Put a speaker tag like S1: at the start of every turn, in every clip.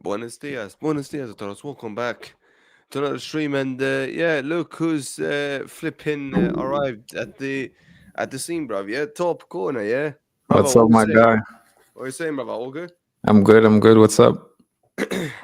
S1: Buenos dias a todos. Welcome back to another stream, and yeah, look who's flipping arrived at the scene, bruv. Yeah, top corner. Yeah, brother.
S2: What's
S1: What
S2: up,
S1: we
S2: my
S1: saying?
S2: guy?
S1: What we saying, brother? All good?
S2: I'm good. I'm good. What's up?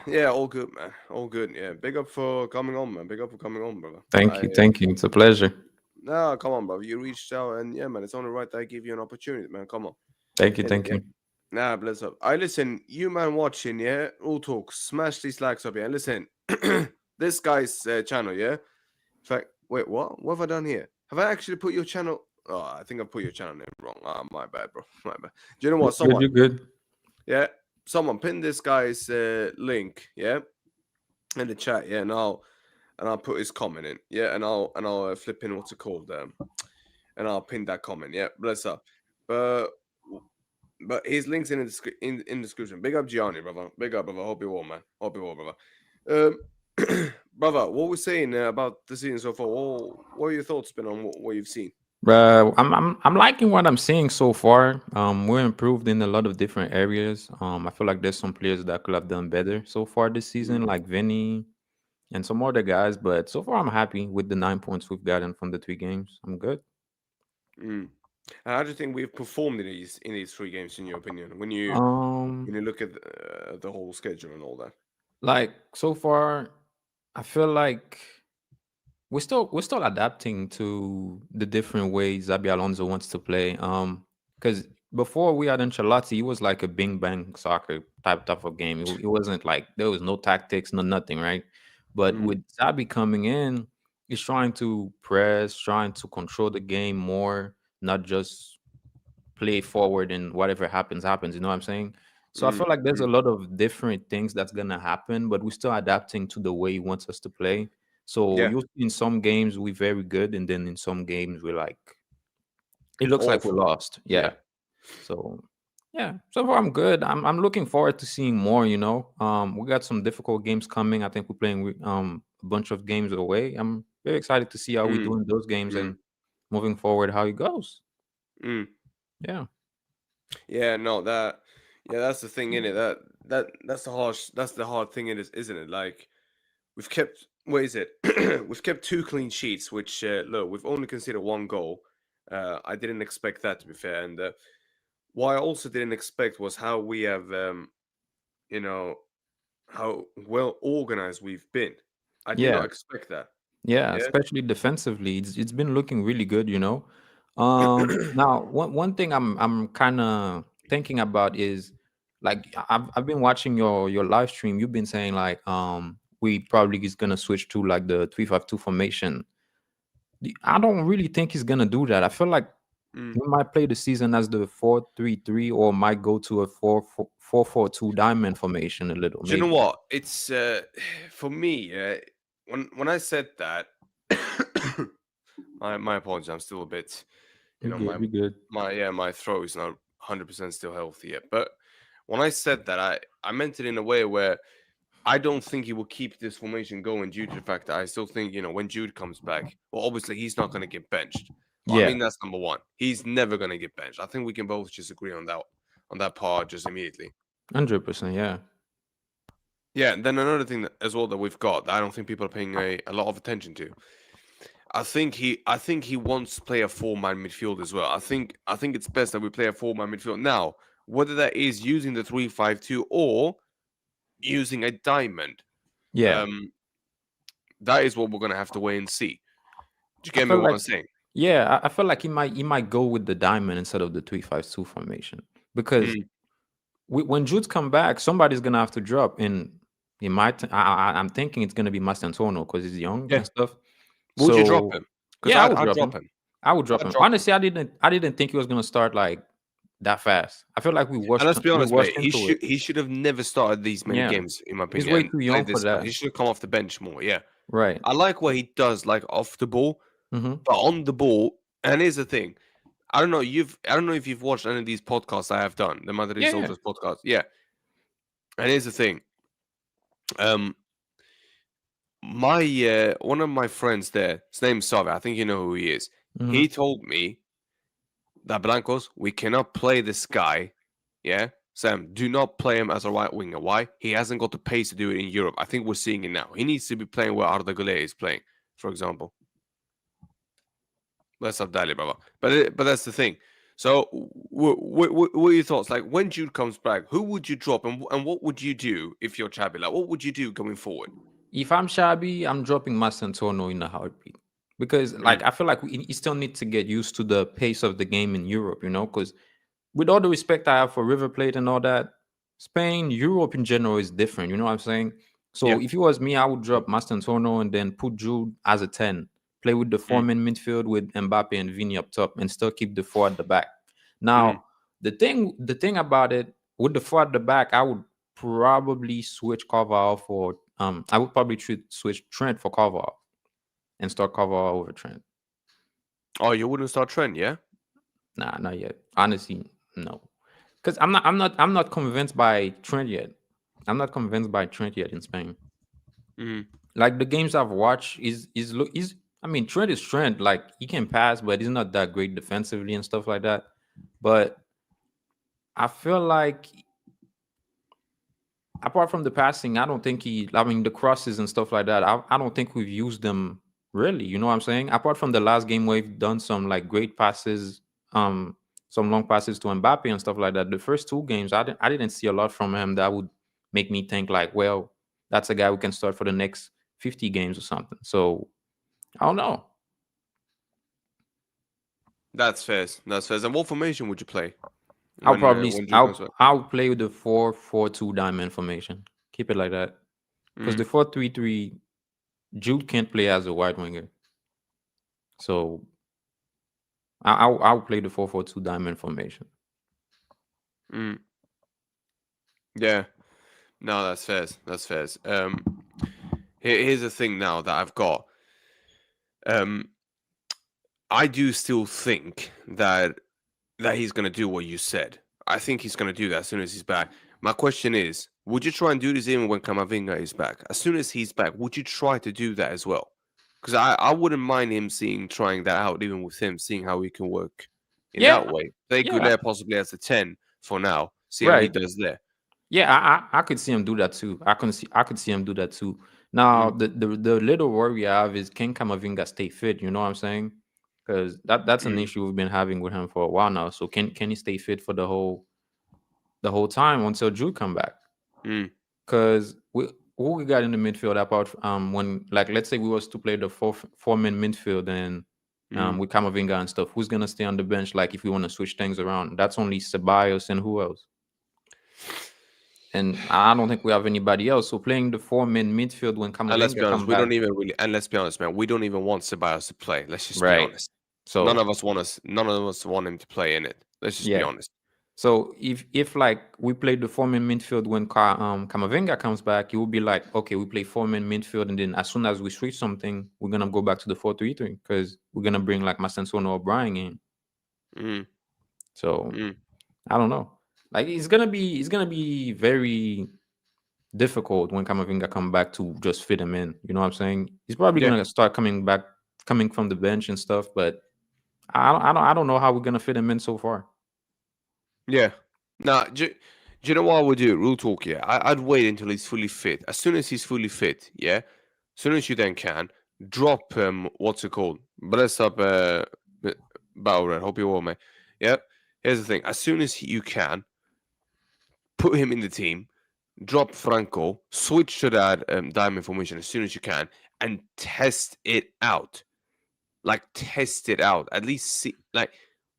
S1: Yeah, all good, man. All good. Yeah, big up for coming on, man. Big up for coming on, brother.
S2: Thank
S1: I
S2: you. Thank you. It's a pleasure.
S1: no, come on, brother. You reached out, and yeah, man, it's only right that I give you an opportunity, man. Come on,
S2: Thank you.
S1: hit it.
S2: Thank
S1: Yeah.
S2: you.
S1: Nah, bless up. I listen, you man watching, yeah? All talk. Smash these likes up, yeah? And listen, this guy's channel, yeah? In fact, wait, what? What have I done here? Have I actually put your channel? Oh, I think I put your channel name wrong. Ah, my bad, bro. My bad. Do you know
S2: You
S1: what?
S2: good?
S1: Someone,
S2: You good?
S1: yeah? Someone pin this guy's link, yeah? In the chat, yeah? And I'll put his comment in, yeah? And I'll flip in what's it called? And I'll pin that comment, yeah? Bless up. But his links in the in description. Big up Gianni, brother. Big up, brother. Hope you're well, man. Hope you're well, brother. Brother, what we're saying about the season so far? What are your thoughts been on what you've seen?
S2: I'm liking what I'm seeing so far. We're improved in a lot of different areas. I feel like there's some players that could have done better so far this season,
S1: Mm,
S2: like Vinny and some other guys. But so far, I'm happy with the 9 points we've gotten from the 3 games. I'm good.
S1: mm. And how do you think we've performed in these 3 games, in your opinion? When
S2: Um,
S1: you look at the whole schedule and all that.
S2: like so far, I feel like we're still adapting to the different ways Zabi Alonso wants to play. Because before we had Ancelotti, it was like a bing bang soccer type of game. It wasn't like there was no tactics, no nothing, right? But
S1: Mm,
S2: with Zabi coming in, he's trying to press, trying to control the game more, not just play forward and whatever happens happens. You know what I'm saying? So I
S1: mm,
S2: feel like there's a
S1: mm.
S2: lot of different things that's gonna happen, but we're still adapting to the way he wants us to play. So
S1: Yeah,
S2: you'll see in some games we're very good, and then in some games we're like it looks like we
S1: awful.
S2: lost.
S1: Yeah.
S2: Yeah. So yeah, so far I'm good. I'm looking forward to seeing more. We got some difficult games coming. I think we're playing a bunch of games away. I'm very excited to see how we do
S1: Mm,
S2: in those games
S1: mm,
S2: and moving forward how it goes.
S1: mm.
S2: Yeah.
S1: Yeah, no, yeah, that's the thing in it. That's the hard thing in it, isn't it? Like we've kept what is it? We've kept 2 clean sheets, which look, we've only considered 1 goal. I didn't expect that to be fair, and what I also didn't expect was how we have, you know, how well organized we've been. I did not
S2: Yeah.
S1: expect that.
S2: Yeah,
S1: Yeah.
S2: especially defensively, it's been looking really good. Now one thing I'm kind of thinking about is like I've been watching your live stream. You've been saying like we probably is gonna switch to like the 3-5-2 formation. I don't really think he's gonna do that. I feel like
S1: Mm.
S2: we might play the season as the 4-3-3 or might go to a 4-4-2 diamond formation a little
S1: Do you know
S2: maybe.
S1: what? It's for me. When I said that, my apologies. I'm still a bit, you
S2: You
S1: know,
S2: good? You good?
S1: my throat is not 100% still healthy yet. But when I said that, I meant it in a way where I don't think he will keep this formation going due to the fact that I still think, when Jude comes back, well, obviously he's not going to get benched. Well, I
S2: Yeah,
S1: mean, that's number one. He's never going to get benched. I think we can both just agree on that part just immediately.
S2: 100%. Yeah.
S1: Yeah, and then another thing as well that we've got that I don't think people are paying a lot of attention to. I think he wants to play a 4-man midfield as well. I think it's best that we play a 4-man midfield. Now, whether that is using the 3-5-2 or using a diamond,
S2: Yeah.
S1: um, that is what we're gonna have to wait and see. Do you
S2: I
S1: get me
S2: feel
S1: what
S2: like
S1: I'm saying?
S2: Yeah, I feel like he might go with the diamond instead of the 3-5-2 formation because
S1: Mm,
S2: when Jude's come back, somebody's gonna have to drop, and he might. I'm thinking it's gonna be Mastantuono because he's young
S1: yeah.
S2: and stuff.
S1: Would you drop
S2: So
S1: him? Because
S2: yeah, I would
S1: I'd
S2: drop
S1: drop
S2: him.
S1: him.
S2: I would drop
S1: I'd
S2: him.
S1: drop him.
S2: Honestly, I didn't think he was gonna start like that fast. I feel like we
S1: And
S2: washed
S1: let's be
S2: we
S1: honest,
S2: washed
S1: mate.
S2: into it.
S1: He should have never started these many
S2: Yeah,
S1: games, in my
S2: he's
S1: opinion,
S2: way
S1: and
S2: too
S1: played
S2: young for
S1: this stuff.
S2: that.
S1: He should have come off the bench more. Yeah,
S2: Right.
S1: I like what he does, like off the ball,
S2: Mm-hmm.
S1: but on the ball. And here's the thing: I don't know if you've watched any of these podcasts I have done, the Madrid
S2: Yeah.
S1: Soldiers podcast. Yeah, and here's the thing: um, my one of my friends there, his name's Savi. I think you know who he is.
S2: Mm-hmm.
S1: He told me that Blancos, we cannot play this guy, yeah, Sam, do not play him as a right winger. Why? He hasn't got the pace to do it in Europe. I think we're seeing it now. He needs to be playing where Arda Güler is playing, for example. Let's have Dali, brother. But that's the thing. So, what are your thoughts? Like, when Jude comes back, who would you drop, and what would you do if you're Chabi? Like, what would you do going forward?
S2: If I'm Shabby, I'm dropping Mastantuono in a heartbeat because,
S1: Mm,
S2: like, I feel like we still need to get used to the pace of the game in Europe. Because with all the respect I have for River Plate and all that, Spain, Europe in general is different. You know what I'm saying?
S1: yeah.
S2: So if it was me, I would drop Mastantuono and then put Jude as a 10. Play with the
S1: Mm,
S2: four-man midfield with Mbappe and Vini up top, and still keep the four at the back.
S1: mm.
S2: Now, the thing about it with the four at the back, I would probably switch Carvajal for I would probably switch Trent for Carvajal and start Carvajal over Trent.
S1: Oh, you wouldn't start Trent, yeah?
S2: Nah, not yet. Honestly, no. Because I'm not convinced by Trent yet. I'm not convinced by Trent yet in Spain.
S1: Mm.
S2: Like the games I've watched is I mean Trent is Trent. Like he can pass, but he's not that great defensively and stuff like that. But I feel like apart from the passing, I don't think I mean the crosses and stuff like that. I don't think we've used them really. You know what I'm saying? Apart from the last game where we've done some like great passes, some long passes to Mbappe and stuff like that. The first two games, I didn't see a lot from him that would make me think like, well, that's a guy we can start for the next 50 games or something. So I don't know.
S1: That's fair. That's fair. And what formation would you play
S2: I'll
S1: when
S2: probably
S1: when Jude comes
S2: I'll
S1: back?
S2: I'll play with the 4-4-2 diamond formation. Keep it like that because
S1: Mm,
S2: the 4-3-3 Jude can't play as a wide winger. So I'll play the 4-4-2 diamond formation.
S1: mm. Yeah. No, that's fair. That's fair. Here's the thing now that I've got. Um, I do still think that he's gonna do what you said. I think he's gonna do that as soon as he's back. My question is, would you try and do this even when Kamavinga is back? As soon as he's back, would you try to do that as well? Because I wouldn't mind him trying that out, even with him, seeing how he can work in
S2: Yeah,
S1: that way. Play
S2: yeah,
S1: Goulet possibly as a 10 for now. See how he
S2: right.
S1: does there.
S2: Yeah, I could see him do that too. I could see him do that too. Now
S1: Mm,
S2: the little worry I have is can Kamavinga stay fit? You know what I'm saying? Because that's an
S1: mm,
S2: issue we've been having with him for a while now. So can he stay fit for the whole time until Jude come back?
S1: mm,
S2: Because who we got in the midfield apart when like let's say we was to play the four-man midfield and
S1: mm.
S2: with Kamavinga and stuff, who's gonna stay on the bench like if we want to switch things around? That's only Ceballos and who else? And I don't think we have anybody else. So playing the four-man midfield when
S1: And let's be
S2: Kamavinga
S1: honest,
S2: come
S1: we
S2: back,
S1: don't even really. And let's be honest, man, we don't even want Ceballos to play. Let's just be
S2: right?
S1: honest. None
S2: So
S1: of us want us. None of us want him to play in it. Let's just be
S2: yeah.
S1: honest.
S2: So if like we play the four-man midfield when Kamavinga comes back, it will be like okay, we play four-man midfield, and then as soon as we switch something, we're gonna go back to the 4-3-3 because we're gonna bring like Mastensono or Brian in.
S1: Mm,
S2: So
S1: mm.
S2: I don't know. Like it's gonna be very difficult when Kamavinga come back to just fit him in. You know what I'm saying? He's probably
S1: Yeah,
S2: gonna start coming from the bench and stuff, but I don't know how we're gonna fit him in so far.
S1: yeah. Now, do you know what I would do? Real talk, yeah. I'd wait until he's fully fit. As soon as he's fully fit, yeah. As soon as you then can drop what's it called? Bless up, Bauer. Hope you're well, mate. Yeah. Here's the thing. As soon as you can, put him in the team. Drop Franco. Switch to that diamond formation as soon as you can, and test it out. Like test it out. At least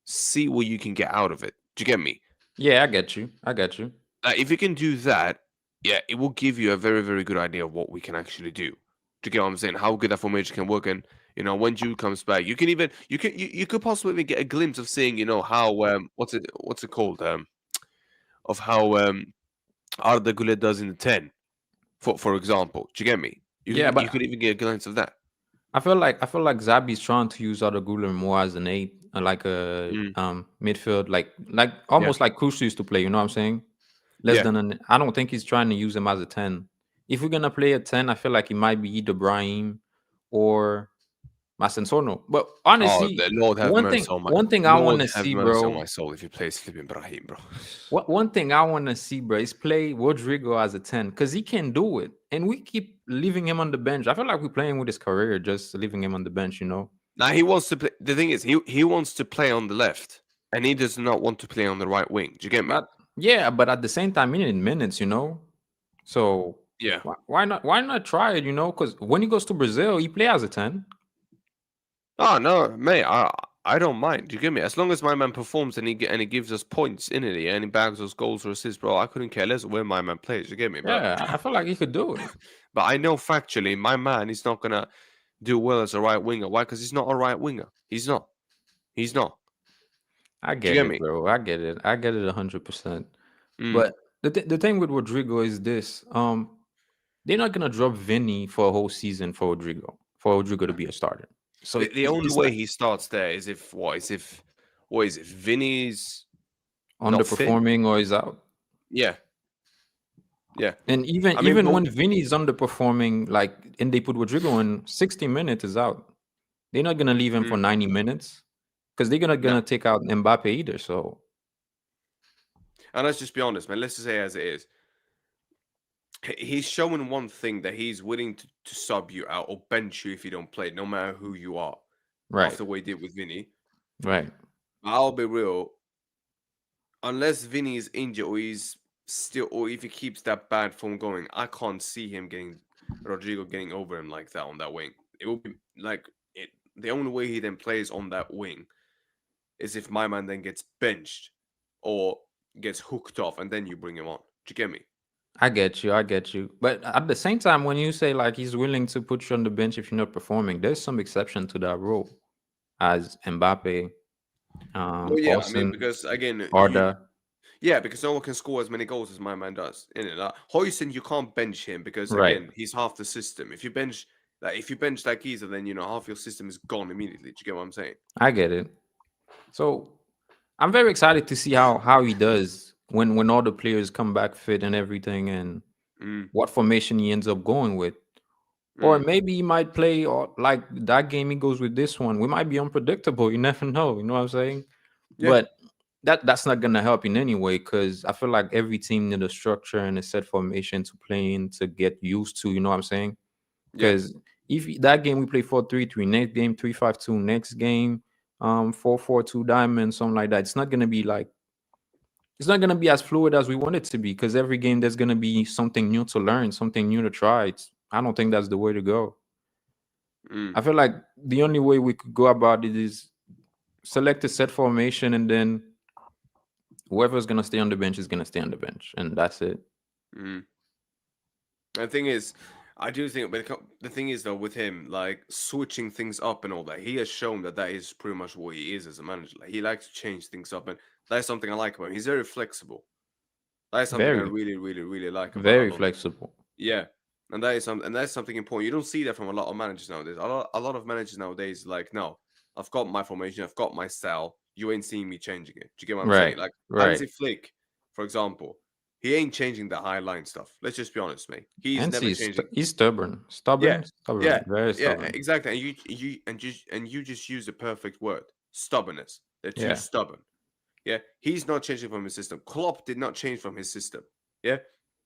S1: see what you can get out of it. Do you get me?
S2: Yeah, I get you. I get you.
S1: If you can do that, yeah, it will give you a very, very good idea of what we can actually do. Do you get what I'm saying? How good that formation can work, and when Jude comes back, you can even you could possibly even get a glimpse of seeing how what's it called of how Arda Güler does in the 10, for example. Do you get me?
S2: Yeah,
S1: You
S2: but
S1: could even get a glimpse of that.
S2: I feel like Zabi's trying to use Arda Güler more as an eight, like a
S1: Mm,
S2: midfield, like
S1: yeah,
S2: almost like Cruz used to play. You know what I'm saying? Less
S1: yeah,
S2: than an. I don't think he's trying to use him as a 10. If we're gonna play a 10, I feel like it might be either Brahim or Masensono. But
S1: Oh,
S2: honestly,
S1: the Lord have mercy on my
S2: one thing I want
S1: Lord
S2: to
S1: have
S2: see,
S1: mercy on my
S2: bro.
S1: soul if he plays flipping Brahim, bro.
S2: One thing I want to see, bro, is play Rodrigo as a 10 because he can do it, and we keep leaving him on the bench. I feel like we're playing with his career, just leaving him on the bench. You know.
S1: Now he wants to play. The thing is, he wants to play on the left, and he does not want to play on the right wing. Do you get me?
S2: But yeah, but at the same time, he needed minutes. You know. So
S1: Yeah.
S2: why not? Why not try it? You know, because when he goes to Brazil, he play as a 10.
S1: Oh no, mate. I don't mind. Do you get me? As long as my man performs and he gives us points in it, yeah, and he bags us goals or assists, bro. I couldn't care less where my man plays. You get me? But
S2: Yeah, I feel like he could do it.
S1: but I know factually my man is not gonna do well as a right winger. Why? Because he's not a right winger. He's not. He's not.
S2: I
S1: Do you
S2: get
S1: get
S2: it,
S1: me?
S2: bro. I get it. I get it 100%.
S1: Mm.
S2: But the thing with Rodrigo is this: they're not gonna drop Vinny for a whole season for Rodrigo to be a starter. So
S1: The only
S2: it's
S1: way
S2: not
S1: he starts there is if what is it? Vinny's not fit.
S2: underperforming or is out.
S1: Yeah, yeah.
S2: And even
S1: I mean,
S2: even
S1: but
S2: when Vinny is underperforming, like and they put Rodrigo in 60 minutes is out. They're not gonna leave him for
S1: mm,
S2: 90 minutes because they're not
S1: no.
S2: gonna take out Mbappe either. So
S1: And let's just be honest, man. Let's just say as it is. He's showing one thing that he's willing to sub you out or bench you if you don't play, no matter who you are.
S2: right,
S1: After what he did with Vinny,
S2: right.
S1: I'll be real. Unless Vinny is injured or he's still, or if he keeps that bad form going, I can't see him getting Rodrigo getting over him like that on that wing. It will be like it. The only way he then plays on that wing is if my man then gets benched or gets hooked off, and then you bring him on. Do you get me?
S2: I get you. I get you. But at the same time, when you say like he's willing to put you on the bench if you're not performing, there's some exception to that rule, as Mbappe,
S1: Well, yeah, I mean,
S2: Austin,
S1: because again,
S2: Arda.
S1: yeah, because no one can score as many goals as my man does. In it, like Hoyson, you can't bench him because
S2: Right.
S1: again, he's half the system. If you bench that geezer, then half your system is gone immediately. Do you get what I'm saying?
S2: I get it. So I'm very excited to see how he does when all the players come back fit and everything, and
S1: Mm,
S2: what formation he ends up going with. Or
S1: mm,
S2: maybe he might play or like that game he goes with this one. We might be unpredictable. You never know. You know what I'm saying?
S1: yeah,
S2: But that's not gonna help in any way because I feel like every team need a structure and a set formation to play in to get used to. You know what I'm saying?
S1: yeah,
S2: Because if that game we play 4-3-3, next game 3-5-2, next game 4-4-2 diamond, something like that. It's not gonna be as fluid as we want it to be because every game there's gonna be something new to learn, something new to try. I don't think that's the way to go.
S1: mm,
S2: I feel like the only way we could go about it is select a set formation and then whoever's gonna stay on the bench is gonna stay on the bench, and that's it.
S1: mm. The thing is, I do think, but the thing is though, with him, like switching things up and all that, he has shown that that is pretty much what he is as a manager. Like he likes to change things up, and that's something I like about him. He's very flexible. That's something I
S2: Very,
S1: really, really, really like about
S2: very
S1: Alonso.
S2: flexible.
S1: Yeah, and that's something important. You don't see that from a lot of managers nowadays. A lot of managers nowadays like, no, I've got my formation, I've got my style. You ain't seeing me changing it. Do you get what I'm
S2: Right,
S1: saying? Like
S2: right.
S1: Hansi Flick, for example, he ain't changing the high line stuff. Let's just be honest, mate. He's
S2: And
S1: never
S2: he's
S1: changing.
S2: he's stubborn,
S1: Yeah, yeah,
S2: very
S1: yeah,
S2: stubborn.
S1: exactly. And you just use the perfect word, stubbornness. They're too
S2: Yeah,
S1: stubborn. Yeah, he's not changing from his system. Klopp did not change from his system. Yeah,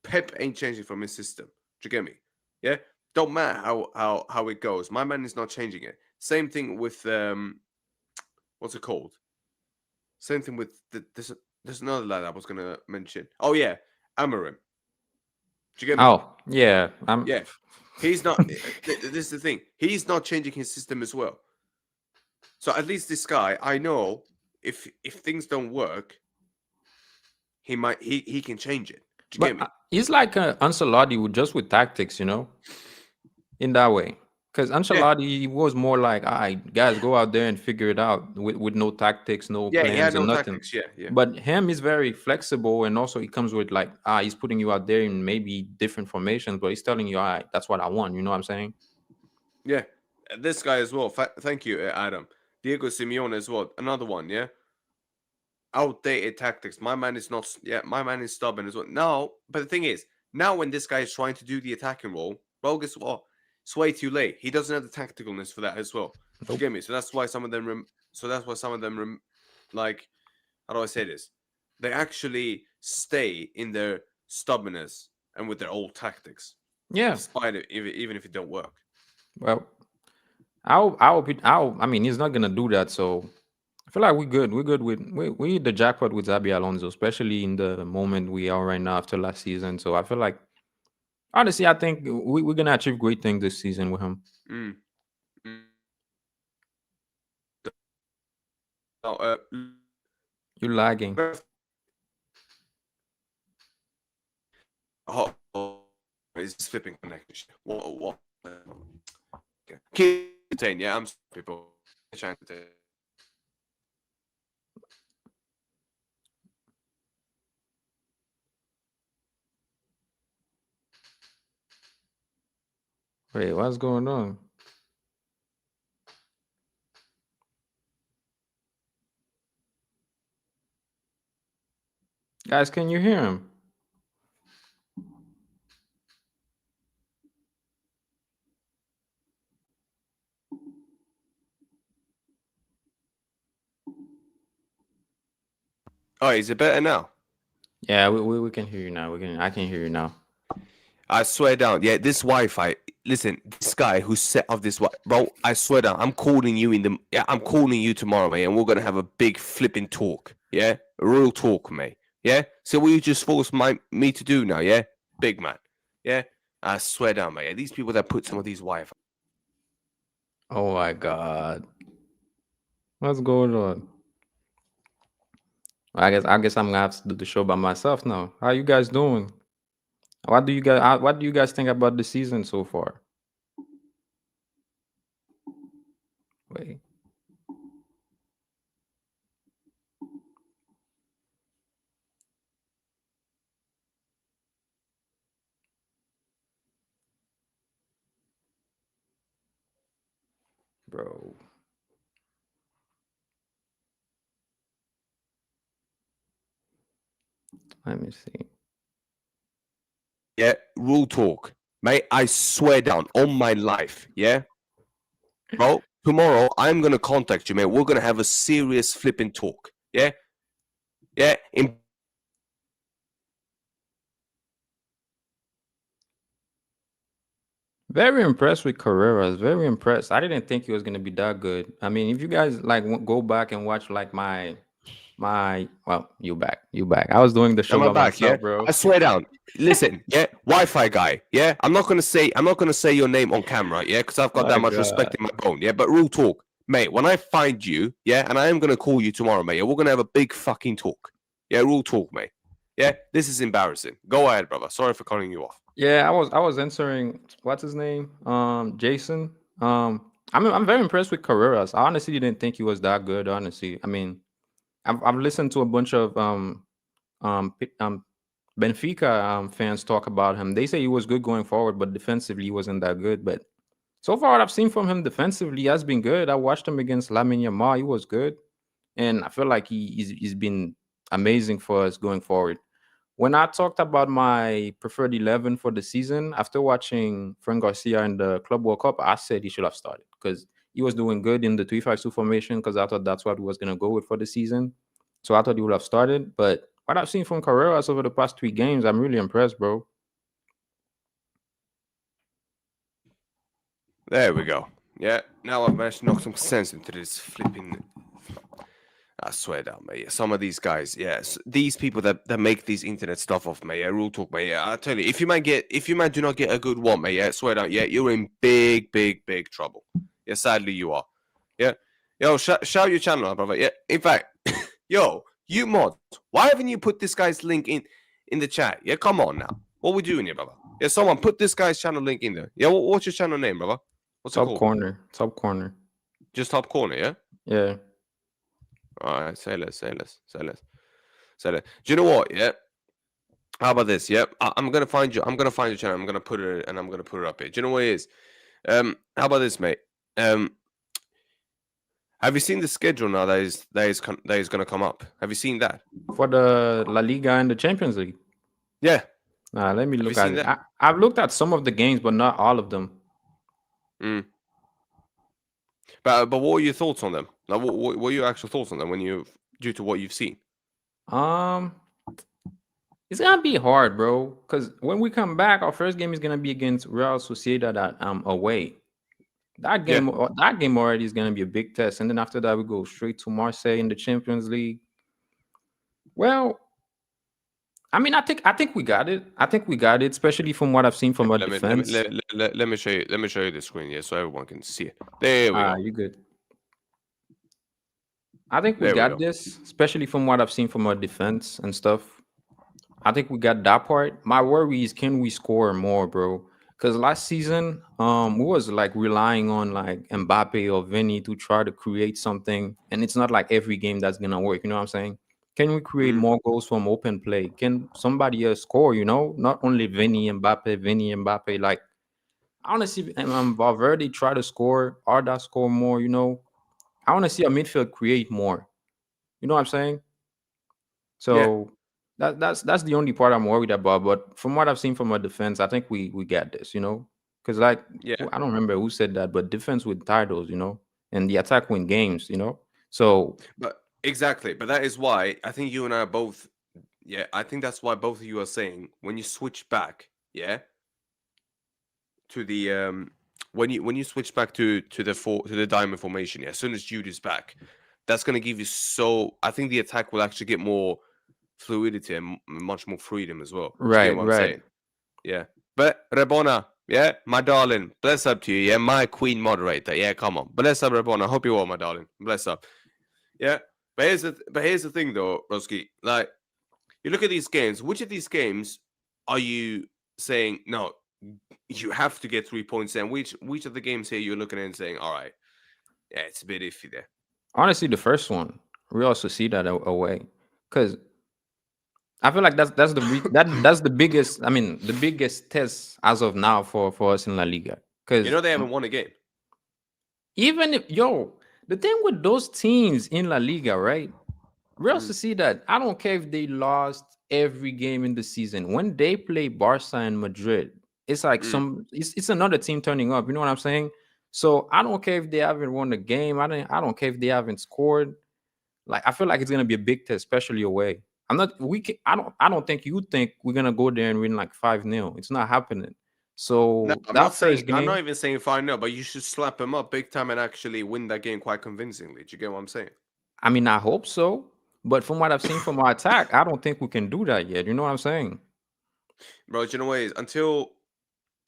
S1: Pep ain't changing from his system. Do you get me? Yeah, don't matter how it goes. My man is not changing it. Same thing with what's it called? Same thing with there's another lad I was gonna mention. Oh yeah, Amarim. Do you get me?
S2: oh yeah, I'm
S1: Yeah, he's not. This is the thing. He's not changing his system as well. So at least this guy, I know if things don't work, he can change it. Do you
S2: but
S1: get me?
S2: he's like Ancelotti with just with tactics, in that way. Because
S1: Yeah,
S2: Ancelotti was more like, all right, guys, go out there and figure it out with no tactics, no
S1: yeah, he had
S2: plans, and
S1: no
S2: nothing.
S1: tactics. Yeah, yeah,
S2: But him is very flexible, and also he comes with like, he's putting you out there in maybe different formations, but he's telling you, all right, that's what I want. You know what I'm saying?
S1: yeah. This guy as well. Thank you, Adam. Diego Simeone as well. Another one. Yeah, outdated tactics. My man is not. Yeah, my man is stubborn as well. No, but the thing is, now when this guy is trying to do the attacking role, well, guess what? It's way too late. He doesn't have the tacticalness for that as well. Do you get me? So that's why some of them. Like, how do I say this? They actually stay in their stubbornness and with their old tactics,
S2: Yeah.
S1: despite it, even if it don't work.
S2: Well, I mean, he's not gonna do that. So I feel like we're good. We're good with we hit the jackpot with Zabi Alonso, especially in the moment we are right now after last season. So I feel like honestly, I think we're gonna achieve great things this season with him.
S1: Mm. Mm. Now,
S2: You're lagging.
S1: It's flipping connection. What? Okay. Keep saying, yeah. I'm sorry, people trying to.
S2: Wait, what's going on? Guys, can you hear him?
S1: Oh, is it better now?
S2: Yeah, we can hear you now. I can hear you now.
S1: I swear down. Yeah, this Wi-Fi. Listen, this guy who set up this bro. I swear down. I'm calling you I'm calling you tomorrow, mate, and we're gonna have a big flipping talk. Yeah, a real talk, mate. Yeah. So what you just forced me to do now? Yeah, big man. Yeah. I swear down, mate. These people that put some of these Wi-Fi.
S2: Oh my god. What's going on? I guess I'm gonna have to do the show by myself now. How you guys doing? What do you guys think about the season so far? Wait. Bro. Let me see.
S1: Yeah, rule talk, mate. I swear down on my life. Yeah, bro. Tomorrow I'm gonna contact you, mate. We're gonna have a serious flipping talk. Yeah, yeah.
S2: Very impressed with Carreras. Very impressed. I didn't think he was gonna be that good. I mean, if you guys like go back and watch like my well, you back. I was doing the show
S1: Am I
S2: by
S1: back? Yeah,
S2: myself, bro.
S1: I swear down. Listen, yeah, Wi-Fi guy. Yeah, I'm not gonna say your name on camera. Yeah, because I've got that
S2: My
S1: much respect
S2: God.
S1: in my bone. Yeah, but real talk, mate. When I find you, yeah, and I am gonna call you tomorrow, mate. Yeah, we're gonna have a big fucking talk. Yeah, real talk, mate. Yeah, this is embarrassing. Go ahead, brother. Sorry for cutting you off.
S2: Yeah, I was answering what's his name? Jason. I'm very impressed with Carreras. I honestly didn't think he was that good, honestly. I mean, I've listened to a bunch of Benfica fans talk about him. They say he was good going forward, but defensively he wasn't that good. But so far, what I've seen from him defensively has been good. I watched him against Lamine Yamal. He was good, and I feel like he's been amazing for us going forward. When I talked about my preferred 11 for the season, after watching Frank Garcia in the Club World Cup, I said he should have started because he was doing good in the 3-5-2 formation because I thought that's what he was going to go with for the season. So I thought he would have started. But what I've seen from Carreras over the past 3 games, I'm really impressed, bro.
S1: There we go. Yeah, now I've managed to knock some sense into this flipping. I swear down, mate. Some of these guys, yes, these people that make these internet stuff off, mate. Yeah, rule talk, mate. Yeah, I tell you, if you man do not get a good one, mate. Yeah, swear down, yeah, you're in big, big, big trouble. Yeah, sadly you are. Yeah, yo, shout your channel out, brother. Yeah, in fact, yo, you mod, why haven't you put this guy's link in the chat? Yeah, come on now. What we doing here, brother? Yeah, someone put this guy's channel link in there. Yeah, what's your channel name, brother? What's it
S2: Top
S1: called?
S2: corner. Top corner.
S1: Just top corner, yeah.
S2: Yeah.
S1: All right, say less. Do you know what? Yeah. How about this? Yeah, I'm gonna find you. I'm gonna find your channel. I'm gonna put it, and I'm gonna put it up here. Do you know what it is? How about this, mate? Have you seen the schedule now that is gonna come up? Have you seen that?
S2: For the La Liga and the Champions League.
S1: Yeah.
S2: Let me
S1: Have you
S2: look at
S1: seen
S2: it.
S1: that?
S2: I've looked at some of the games, but not all of them.
S1: Mm. But what are your thoughts on them? Like, what are your actual thoughts on them due to what you've seen?
S2: Um, it's gonna be hard, bro. Because when we come back, our first game is gonna be against Real Sociedad at away.
S1: Yeah,
S2: That game already is gonna be a big test, and then after that we go straight to Marseille in the Champions League. Well, I mean, I think we got it. I think we got it, especially from what I've seen from our
S1: let me let me
S2: defense.
S1: let me show you the screen, yeah, so everyone can see it. There we go.
S2: You good? I think we
S1: There we
S2: got
S1: go.
S2: this, especially from what I've seen from our defense and stuff. I think we got that part. My worry is, can we score more, bro? Because last season, we was like relying on like Mbappe or Vinny to try to create something, and it's not like every game that's gonna work. You know what I'm saying? Can we create
S1: Mm,
S2: more goals from open play? Can somebody else score? You know, not only Vinny Mbappe. Like I want to see Valverde try to score, Arda score more. You know, I want to see a midfield create more. You know what I'm saying?
S1: yeah,
S2: So that's the only part I'm worried about. But from what I've seen from our defense, I think we got this, you know, because like
S1: yeah.
S2: I don't remember who said that, but defense win titles, you know, and the attack win games, you know. So
S1: But exactly, but that is why I think you and I are both. Yeah, I think that's why both of you are saying when you switch back, yeah, to the when you switch back to the diamond formation, yeah, as soon as Jude is back, that's gonna give you so. I think the attack will actually get more fluidity and much more freedom as well. Do you get
S2: right,
S1: what I'm
S2: right.
S1: saying? Yeah. But Rebona, yeah, my darling, bless up to you, yeah, my queen moderator, yeah, come on, bless up, Rebona. Hope you well, my darling, bless up, yeah. But here's the thing though, Roski. Like you look at these games, which of these games are you saying no? You have to get 3 points, and which of the games here you're looking at and saying, all right, yeah, it's a bit iffy there.
S2: Honestly, the first one we also see that away because I feel like that's the biggest. I mean, the biggest test as of now for us in La Liga.
S1: You
S2: Because
S1: know they haven't won a game.
S2: even if the thing with those teams in La Liga, right? Real
S1: Mm,
S2: Sociedad, I don't care if they lost every game in the season. When they play Barca and Madrid, it's like
S1: mm.
S2: it's another team turning up. You know what I'm saying? So I don't care if they haven't won the game. I don't care if they haven't scored. Like I feel like it's gonna be a big test, especially away. I'm not we can I don't think you think we're gonna go there and win like 5-0. It's not happening.
S1: No,
S2: So
S1: I'm not
S2: that
S1: saying
S2: first
S1: I'm not
S2: game,
S1: even saying 5-0, but you should slap them up big time and actually win that game quite convincingly. Do you get what I'm saying?
S2: I mean, I hope so. But from what I've seen from our attack, I don't think we can do that yet. You know what I'm saying?
S1: Bro, do you know what it is?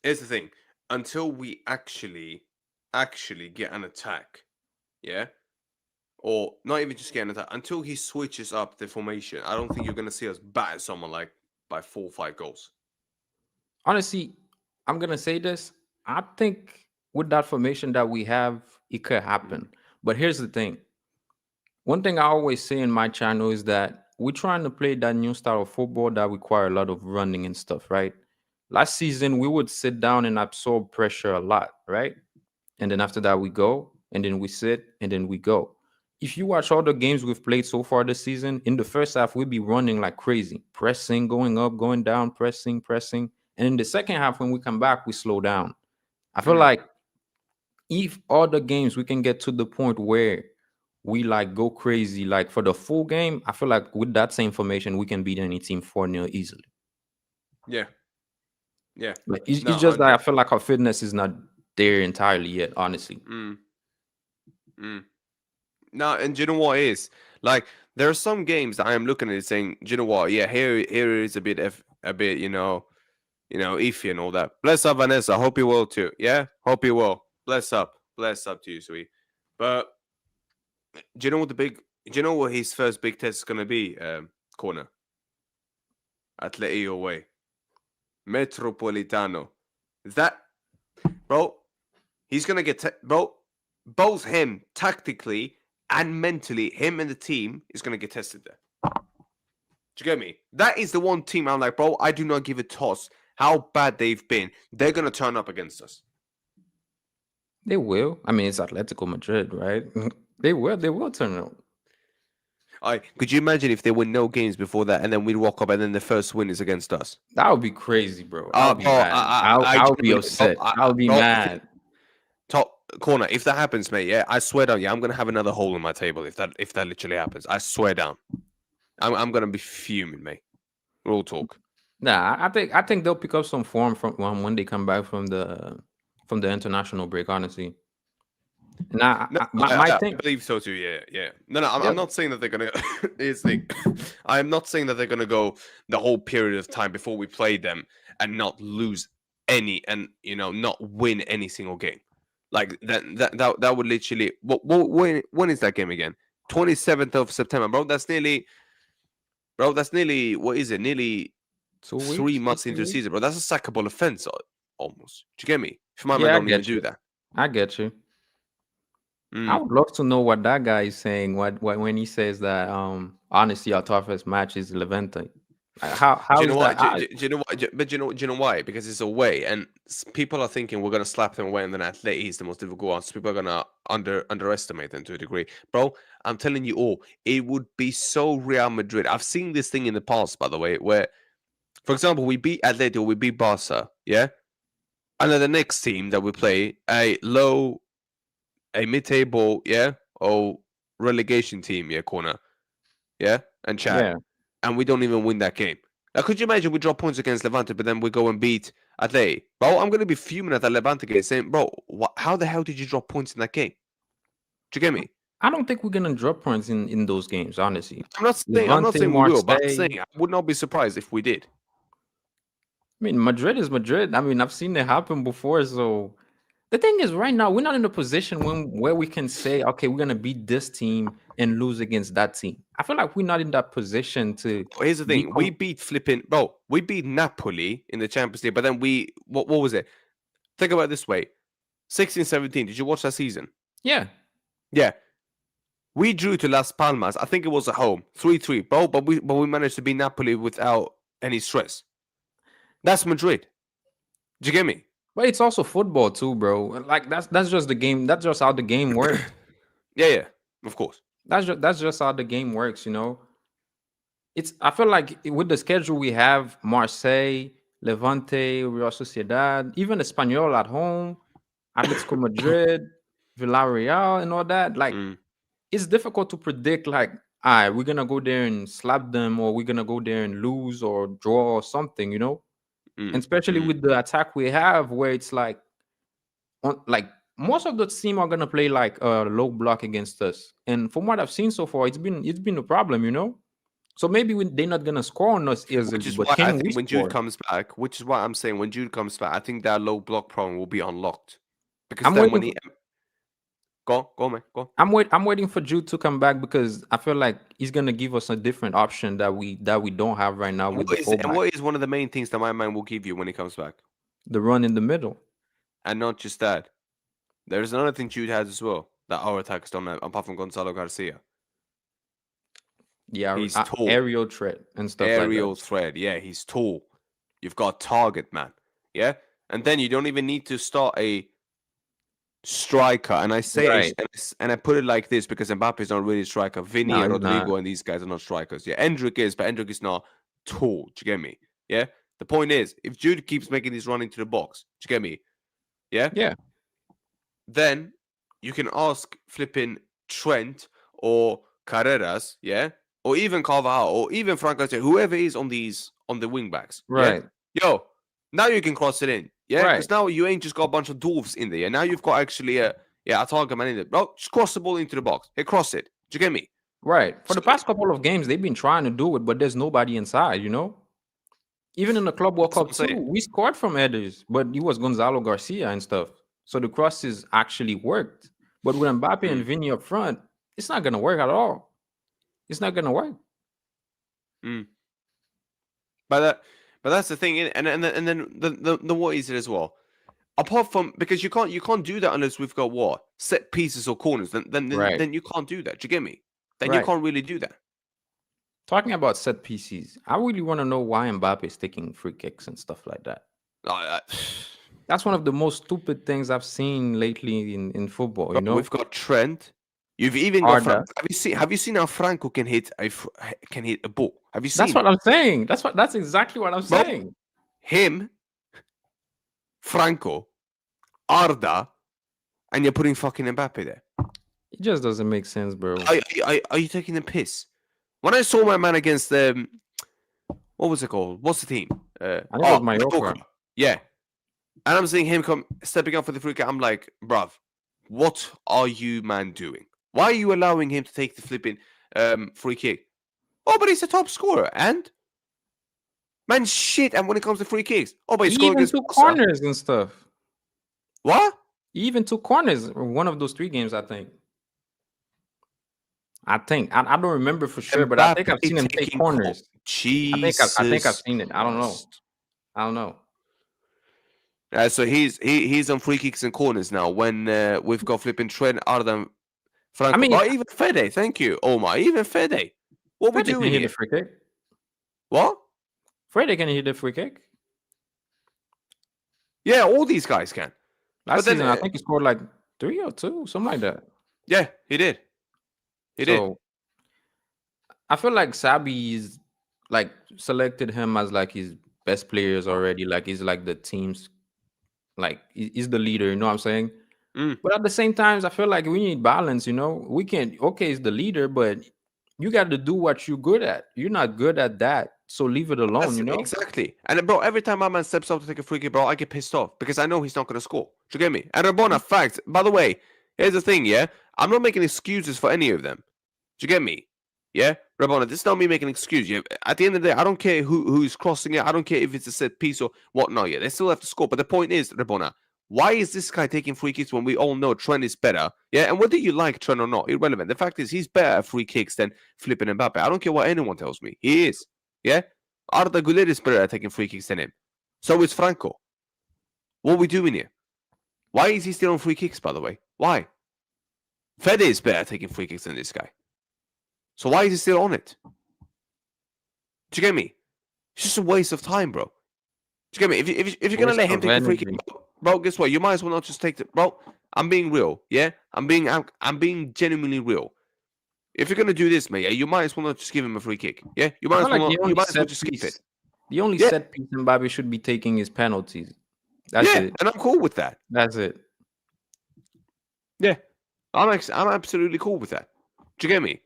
S1: Here's the thing. Until we actually get an attack, yeah? Or not even just get an attack, until he switches up the formation, I don't think you're gonna see us batter someone like by 4 or 5 goals.
S2: Honestly, I'm gonna say this. I think with that formation that we have, it could
S1: Mm,
S2: happen. But here's the thing. One thing I always say in my channel is that we're trying to play that new style of football that require a lot of running and stuff, right? Last season we would sit down and absorb pressure a lot, right? And then after that we go, and then we sit, and then we go. If you watch all the games we've played so far this season, in the first half we'd be running like crazy, pressing, going up, going down, pressing. And in the second half, when we come back, we slow down. I feel
S1: mm,
S2: like if all the games we can get to the point where we like go crazy, like for the full game, I feel like with that same formation, we can beat any team 4-0 easily.
S1: yeah, yeah.
S2: Like it's
S1: No,
S2: just that I
S1: 100.
S2: feel like our fitness is not there entirely yet, honestly.
S1: Mm, mm. No, and do you know what it is? Like there are some games that I am looking at it saying, do you know what? Yeah, here is a bit a bit, iffy and all that. Bless up, Vanessa. Hope you will too. Yeah, hope you will. Bless up to you, sweet. But do you know what do you know what his first big test is gonna be? Corner. Atleti away. Metropolitano. That bro, he's gonna get bro. Both him tactically and mentally, him and the team is gonna get tested there. Do you get me? That is the one team I'm like, bro. I do not give a toss how bad they've been. They're gonna turn up against us.
S2: They will. I mean, it's Atletico Madrid, right? They will turn out.
S1: I could you imagine if there were no games before that, and then we'd walk up, and then the first win is against us?
S2: That would be crazy, bro. I would be
S1: Bro,
S2: mad. I would be
S1: genuinely,
S2: upset. I would be
S1: bro,
S2: mad.
S1: top corner. If that happens, mate, yeah, I swear down, yeah, I'm gonna have another hole in my table if that literally happens. I swear down, I'm gonna be fuming, mate. Real talk.
S2: Nah, I think they'll pick up some form from when they come back from the international break. Honestly, nah,
S1: No,
S2: my
S1: I
S2: thing.
S1: believe so too. Yeah, yeah. No, I'm,
S2: Yeah,
S1: I'm not saying that they're gonna. Here's the thing. I'm not saying that they're gonna go the whole period of time before we play them and not lose any, and not win any single game. Like that would literally. When is that game again? 27th of September, bro. That's nearly what is it? Nearly 3
S2: 2
S1: months into the
S2: 3 weeks.
S1: season, bro. That's a sackable offense almost. Do you get me? If my man
S2: Yeah, I
S1: don't even
S2: get
S1: do
S2: you.
S1: that.
S2: I get you. I
S1: Mm.
S2: would love to know what that guy is saying. What when he says that honestly our toughest match is Levante. Like,
S1: Do
S2: how
S1: you know
S2: is
S1: what?
S2: that?
S1: Do you know what? But do you know why? Because it's away, and people are thinking we're gonna slap them away, and then Atleti is the most difficult one. So people are gonna underestimate them to a degree, bro. I'm telling you all, it would be so Real Madrid. I've seen this thing in the past, by the way, where, for example, we beat Atleti, we beat Barca, yeah, and then the next team that we play, a mid-table, yeah, or relegation team, yeah, corner, yeah, and chat,
S2: Yeah,
S1: and we don't even win that game. Now, could you imagine we drop points against Levante, but then we go and beat Atleti? Bro, I'm going to be fuming at that Levante game saying, bro, how the hell did you drop points in that game? Do you get me?
S2: I don't think we're gonna drop points in those games. Honestly,
S1: I'm not
S2: Levante,
S1: saying we will, but I'm
S2: Marseille.
S1: saying I would not be surprised if we did.
S2: I mean, Madrid is Madrid. I mean, I've seen it happen before. So the thing is, right now we're not in a position where we can say, okay, we're gonna beat this team and lose against that team. I feel like we're not in that position to
S1: But here's the
S2: be.
S1: thing: we beat Napoli in the Champions League, but then what was it? Think about it this way: 16-17. Did you watch that season?
S2: Yeah,
S1: Yeah, we drew to Las Palmas. I think it was at home, 3-3, bro. But we managed to beat Napoli without any stress. That's Madrid. Do you get me?
S2: but it's also football too, bro. Like that's just the game. That's just how the game works.
S1: Yeah, yeah, of course.
S2: That's just how the game works. It's I feel like with the schedule we have, Marseille, Levante, Real Sociedad, even Espanyol at home, Atletico Madrid, Villarreal, and all that. Like
S1: Mm,
S2: it's difficult to predict. Like, all right, we're gonna go there and slap them, or we're gonna go there and lose or draw or something. And
S1: mm,
S2: especially
S1: mm,
S2: with the attack we have, where it's like most of the team are gonna play like a low block against us. And from what I've seen so far, it's been a problem. So maybe they're not gonna score on us
S1: Which
S2: easily,
S1: is
S2: but
S1: why I
S2: can we
S1: think when Jude
S2: score?
S1: comes back, which is why I'm saying when Jude comes back, I think that low block problem will be unlocked. Because
S2: I'm
S1: then
S2: waiting.
S1: when he go man, go.
S2: I'm waiting for Jude to come back because I feel like he's gonna give us a different option that we don't have right now
S1: And
S2: with the fullback,
S1: what is one of the main things that my man will give you when he comes back?
S2: the run in the middle.
S1: And not just that. There's another thing Jude has as well that our attackers don't have, apart from Gonzalo Garcia.
S2: Yeah,
S1: He's tall.
S2: aerial threat and stuff like that.
S1: Aerial threat. Yeah, he's tall. You've got target man. Yeah? And then you don't even need to start a striker. And I say
S2: Right?
S1: and I put it like this because Mbappe is not really a striker. Vinny
S2: No,
S1: and
S2: he's not.
S1: Rodrigo and these guys are not strikers. Yeah, Endrick is, but Endrick is not tall. Do you get me? Yeah. The point is, if Jude keeps making this run into the box, do you get me? Yeah.
S2: Yeah,
S1: Then you can ask flipping Trent or Carreras, yeah, or even Carvajal or even Franco, whoever is on the wing backs, yeah.
S2: right,
S1: Yo, now you can cross it in, yeah,
S2: right,
S1: because now you ain't just got a bunch of dwarfs in there. Now you've got actually a target man in there. Bro, just cross the ball into the box. Hey, cross it. Do you get me?
S2: right. For
S1: So,
S2: the past couple of games, they've been trying to do it, but there's nobody inside. Even in the Club World
S1: that's what
S2: Cup
S1: I'm
S2: too,
S1: saying.
S2: we scored from headers, but it was Gonzalo Garcia and stuff. So the crosses actually worked. But with Mbappe and
S1: Mm,
S2: Vinny up front, it's not gonna work at all. It's not gonna work.
S1: mm. But that's the thing, and then the what is it as well? Apart from because you can't do that unless we've got what set pieces or corners. Then then then,
S2: Right,
S1: then you can't do that. Do you get me? Then you
S2: right.
S1: can't really do that.
S2: Talking about set pieces, I really want to know why Mbappe is taking free kicks and stuff like that.
S1: Uh,
S2: That's one of the most stupid things I've seen lately in football.
S1: bro, we've got Trent. You've even got
S2: Arda.
S1: Have you seen how Franco can hit a ball? Have you
S2: That's
S1: seen
S2: what
S1: it,
S2: I'm saying. That's exactly what I'm
S1: bro?
S2: saying.
S1: Him, Franco, Arda, and you're putting fucking Mbappe there.
S2: It just doesn't make sense, bro.
S1: Are you taking the piss? When I saw my man against the what was it called? What's the team?
S2: I think it was Mallorca.
S1: Yeah. And I'm seeing him stepping up for the free kick. I'm like, bruv, what are you, man, doing? Why are you allowing him to take the flipping free kick? Oh, but he's a top scorer. And? Man, shit. And when it comes to free kicks. Oh, but he's
S2: He
S1: scoring
S2: even
S1: against
S2: took
S1: Barca.
S2: corners and stuff.
S1: What?
S2: He even took corners in one of those 3 games, I think. I don't remember for sure, but I think I've seen him take corners.
S1: Jesus.
S2: I think I've seen it. I don't know.
S1: So he's on free kicks and corners now. When we've got flipping Trent, Arda, Franco.
S2: I mean,
S1: even Fede. Thank you, Omar. Even Fede. What we doing
S2: hit
S1: here?
S2: the free kick.
S1: What?
S2: Fede can hit the free kick.
S1: Yeah, all these guys can.
S2: Last season, I think he scored like 3 or 2, something like that.
S1: Yeah, he did. He did.
S2: I feel like Sabi is like selected him as like his best players already. Like he's like the team's, like he's the leader. You know what I'm saying? But at the same time, I feel like we need balance. You know, we can't. Okay, he's the leader, but you got to do what you're good at. You're not good at that, so leave it alone. You know
S1: exactly. And bro, every time my man steps up to take a free kick, bro, I get pissed off because I know he's not gonna score. Do you get me? And Rabona, fact. By the way, here's the thing. Yeah, I'm not making excuses for any of them. Do you get me? Yeah, Rabona, this is not me making an excuse. Yeah, at the end of the day, I don't care who's crossing it. I don't care if it's a set piece or whatnot. Yeah, they still have to score. But the point is, Rabona, why is this guy taking free kicks when we all know Trent is better? Yeah, and whether you like Trent or not, irrelevant. The fact is, he's better at free kicks than flipping Mbappe. I don't care what anyone tells me. He is. Yeah, Arda Güler is better at taking free kicks than him. So is Franco. What are we doing here? Why is he still on free kicks, by the way? Why? Fede is better at taking free kicks than this guy. So why is he still on it? Do you get me? It's just a waste of time, bro. Do you get me? If you're gonna let him take the free kick, bro, guess what? You might as well not just take the bro. I'm being real, yeah. I'm being genuinely real. If you're gonna do this, mate, you might as well not just give him a free kick. Yeah, you might as well just skip it.
S2: The only set piece Mbappe should be taking is penalties. That's it.
S1: And I'm cool with that.
S2: That's it.
S1: Yeah, I'm absolutely cool with that. Do you get me?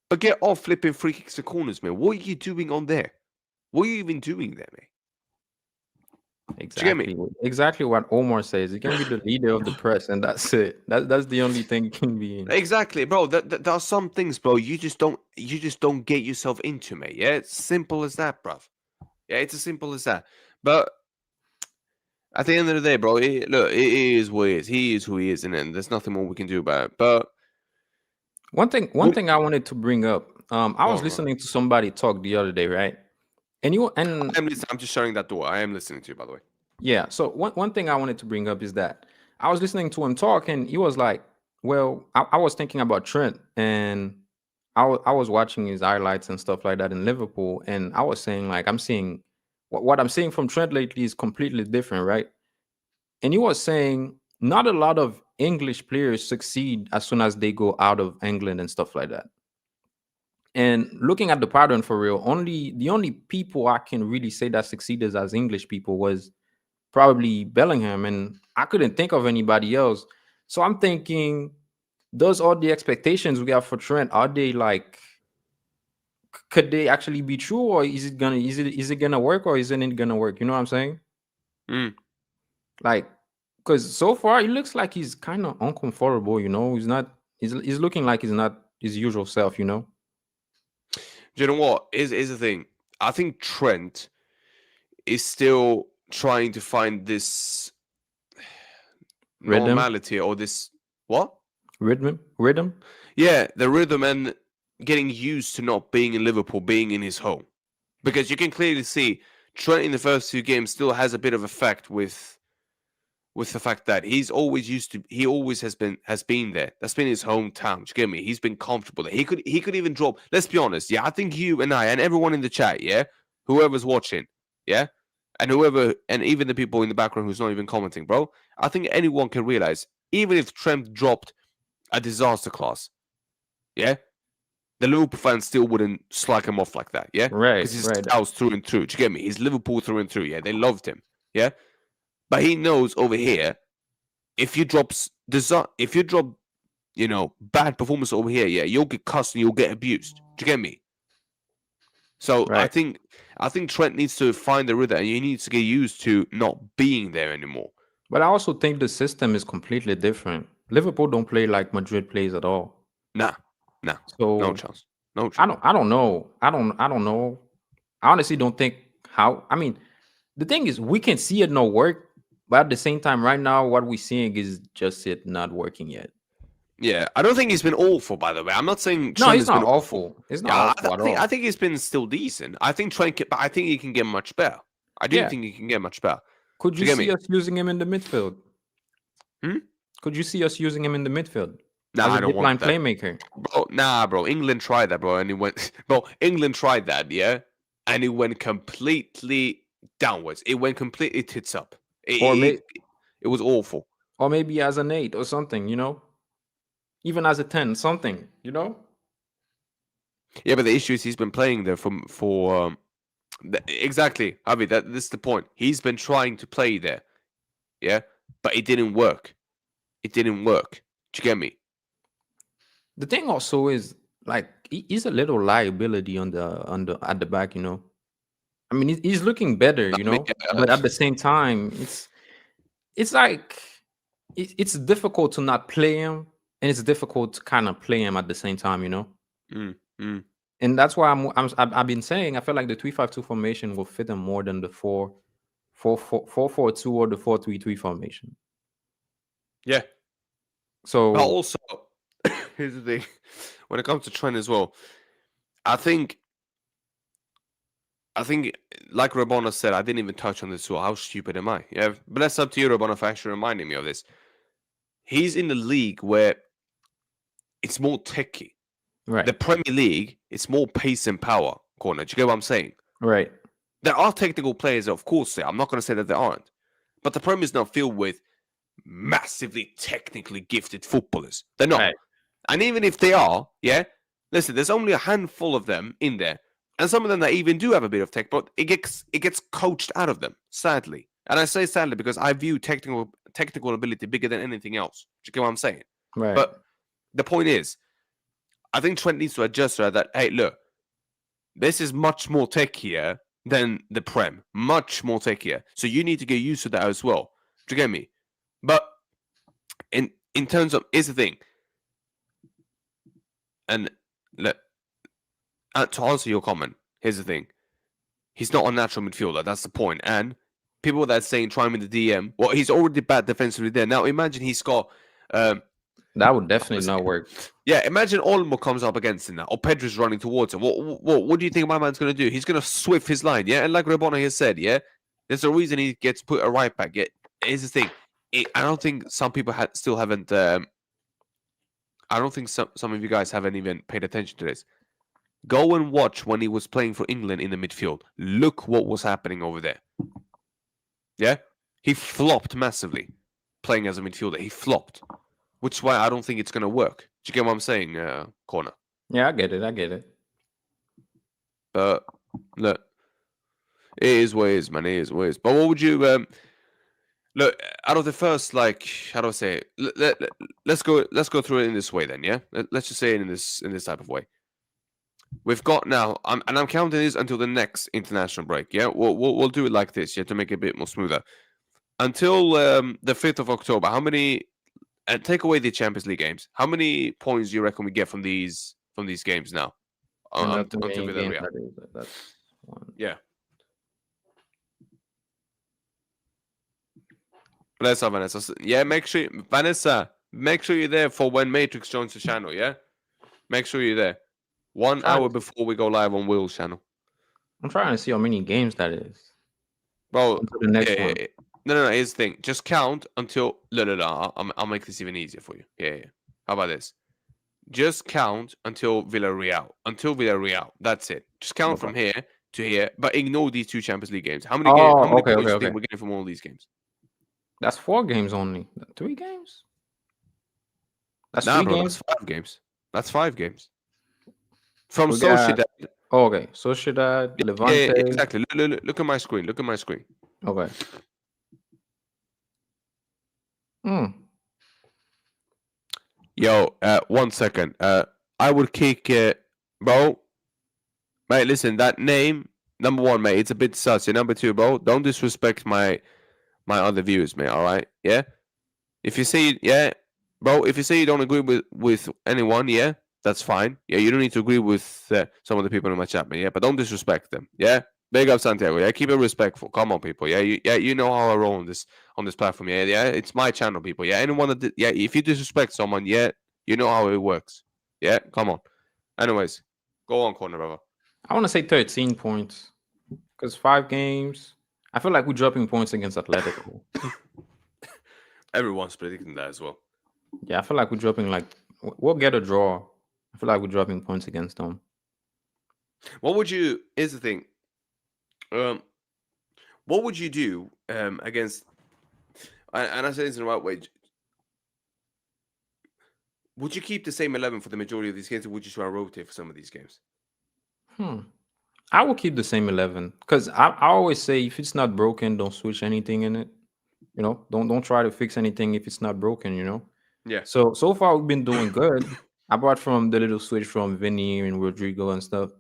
S1: But get off flipping free kicks and corners, man. What are you doing on there? What are you even doing there, mate?
S2: Exactly. Exactly what Omar says. You can be the leader of the press, and that's it. That's the only thing you can be in.
S1: Exactly, bro. There are some things, bro. You just don't get yourself into, mate. Yeah, it's simple as that, bruv. Yeah, it's as simple as that. But at the end of the day, bro, it is what it is. He is who he is, and there's nothing more we can do about it. But
S2: one thing I wanted to bring up. I was listening to somebody talk the other day, right? I'm
S1: just shutting that door. I am listening to you, by the way.
S2: Yeah. So one thing I wanted to bring up is that I was listening to him talk, and he was like, "Well, I was thinking about Trent, and I was watching his highlights and stuff like that in Liverpool, and I was saying like I'm seeing what I'm seeing from Trent lately is completely different, right?" And he was saying not a lot of English players succeed as soon as they go out of England and stuff like that. And looking at the pattern for real, the only people I can really say that succeeded as English people was probably Bellingham, and I couldn't think of anybody else. So I'm thinking, does all the expectations we have for Trent, are they like, could they actually be true, or is it gonna work, or isn't it gonna work? You know what I'm saying? Like, because so far it looks like he's kind of uncomfortable. You know, he's looking like he's not his usual self. You know.
S1: Do you know what? Is the thing? I think Trent is still trying to find this normality or this what?
S2: Rhythm?
S1: Yeah, the rhythm and getting used to not being in Liverpool, being in his home. Because you can clearly see Trent in the first 2 games still has a bit of effect with the fact that he always has been there. That's been his hometown. Do you get me? He's been comfortable there. He could even drop. Let's be honest. Yeah, I think you and I and everyone in the chat, yeah, whoever's watching, yeah, and even the people in the background who's not even commenting, bro. I think anyone can realize, even if Trent dropped a disaster class, yeah, the Liverpool fans still wouldn't slag him off like that, yeah,
S2: right?
S1: Because his style's through and through. Do you get me? He's Liverpool through and through. Yeah, they loved him. Yeah. But he knows over here, if you drop bad performance over here, yeah, you'll get cussed and you'll get abused. Do you get me? So I
S2: Right.
S1: think Trent needs to find the rhythm, and he needs to get used to not being there anymore.
S2: But I also think the system is completely different. Liverpool don't play like Madrid plays at all.
S1: Nah, no
S2: So
S1: chance, no
S2: I
S1: chance.
S2: don't know. I don't know. I honestly don't think how. I mean, the thing is, we can see it not work, but at the same time, right now, what we're seeing is just it not working yet.
S1: Yeah, I don't think he's been awful. By the way, I'm not saying
S2: No,
S1: Trent
S2: it's
S1: has been
S2: not
S1: awful.
S2: awful. It's not
S1: Yeah,
S2: awful at
S1: I
S2: all.
S1: think he's been still decent. I think but I think he can get much better. I do
S2: Yeah.
S1: think he can get much better.
S2: Could
S1: Do
S2: you
S1: you get
S2: see
S1: me?
S2: us using him in the midfield?
S1: Hmm?
S2: Could you see us using him in the midfield
S1: Nah,
S2: as a
S1: I don't
S2: deep line
S1: want that.
S2: playmaker?
S1: Bro, nah, bro. England tried that, bro, and it went. Bro, England tried that, yeah, and it went completely downwards. It went completely tits up.
S2: Or
S1: It was awful.
S2: maybe as an 8 or something, you know? Even as a 10, something, you know?
S1: Yeah, but the issue is he's been playing there for exactly, Avi. This is the point. He's been trying to play there, yeah, but it didn't work. It didn't work. Do you get me?
S2: The thing also is like he's a little liability on the at the back, you know. I mean, he's looking better,
S1: I
S2: you
S1: mean,
S2: know, but at the same time, it's like it's difficult to not play him, and it's difficult to kind of play him at the same time, you know.
S1: mm, mm.
S2: And that's why I've been saying I feel like the 3-5-2 formation will fit him more than the 4-4-2 or the 4-3-3 formation.
S1: Yeah. But
S2: So
S1: also, here's the thing: when it comes to Trent as well, I think, like Rabona said, I didn't even touch on this. So how stupid am I? Yeah, but that's up to you, Rabona, for actually reminding me of this. He's in the league where it's more techy.
S2: right,
S1: The Premier League, it's more pace and power. Corner. Do you get what I'm saying?
S2: right,
S1: There are technical players, of course. There. I'm not going to say that there aren't, but the Premier is not filled with massively technically gifted footballers. They're not.
S2: right,
S1: And even if they are, yeah, listen, there's only a handful of them in there. And some of them that even do have a bit of tech, but it gets coached out of them, sadly. And I say sadly because I view technical ability bigger than anything else. Do you get what I'm saying?
S2: right.
S1: But the point is, I think Trent needs to adjust to that. Hey, look, this is much more techier than the Prem. Much more techier. So you need to get used to that as well. Do you get me? But in terms of, here's the thing. And look, to answer your comment, here's the thing. He's not a natural midfielder. That's the point. And people that are saying try him in the DM, well, he's already bad defensively there. Now imagine he's got.
S2: That would definitely not work.
S1: Yeah, imagine Olmo comes up against him now, or Pedro's running towards him. What do you think my man's going to do? He's going to swift his line, yeah? And like Rabona has said, yeah? There's a reason he gets put a right back. Yeah? Here's the thing. I don't think some people still haven't... I don't think some of you guys haven't even paid attention to this. Go and watch when he was playing for England in the midfield. Look what was happening over there. Yeah? He flopped massively playing as a midfielder. He flopped. Which is why I don't think it's going to work. Do you get what I'm saying, Corner?
S2: Yeah, I get it.
S1: But look, it is what it is, man. It is what it is. But what would you look out of the first, like, how do I say it? Let's go through it in this way then, yeah? Let's just say it in this type of way. We've got now, and I'm counting this until the next international break, yeah? We'll do it like this, yeah, to make it a bit more smoother. Until the 5th of October, how many, and take away the Champions League games, how many points do you reckon we get from these games now?
S2: And that's the
S1: Until
S2: main game.
S1: Villarreal.
S2: That's one.
S1: Yeah. Vanessa. Yeah, Vanessa, make sure you're there for when Matrix joins the channel, yeah? Make sure you're there. 1 hour before we go live on Will's channel.
S2: I'm trying to see how many games that is.
S1: Bro,
S2: Until the next one.
S1: yeah. No, here's the thing. Just count until... No. I'll make this even easier for you. Yeah. How about this? Just count until Villarreal. That's it. Just count from here to here, but ignore these 2 Champions League games. How many games? How many points do you think we're getting from all these games?
S2: That's 4 games only. 3 games? That's
S1: Nah,
S2: 3
S1: bro,
S2: games?
S1: that's 5 games. That's 5 games. From
S2: We got-
S1: Sociedad.
S2: Okay, Sociedad, Levante.
S1: Yeah, exactly. Look at my screen.
S2: Okay.
S1: Yo, 1 second. I would kick, bro. Mate, listen, that name, number one, mate, it's a bit sus. And number two, bro, don't disrespect my other viewers, mate. All right, yeah. If you say, yeah, bro, if you say you don't agree with anyone, yeah, that's fine. Yeah, you don't need to agree with some of the people in my chat, man. Yeah, but don't disrespect them. Yeah, big up Santiago. Yeah, keep it respectful. Come on, people. Yeah, you know how I roll on this platform. Yeah, it's my channel, people. Yeah, anyone that yeah, if you disrespect someone, yeah, you know how it works. Yeah, come on. Anyways, go on, corner brother.
S2: I want to say 13 points because 5 games. I feel like we're dropping points against Atletico.
S1: Everyone's predicting that as well.
S2: Yeah, I feel like we're dropping like we'll get a draw. I feel like we're dropping points against them.
S1: What would you? Here's the thing. What would you do against? And I say this in the right way. Would you keep the same 11 for the majority of these games, or would you try and rotate for some of these games?
S2: I will keep the same 11 because I always say if it's not broken, don't switch anything in it. You know, don't try to fix anything if it's not broken. You know.
S1: Yeah.
S2: So far we've been doing good, apart from the little switch from Vinny and Rodrigo and stuff.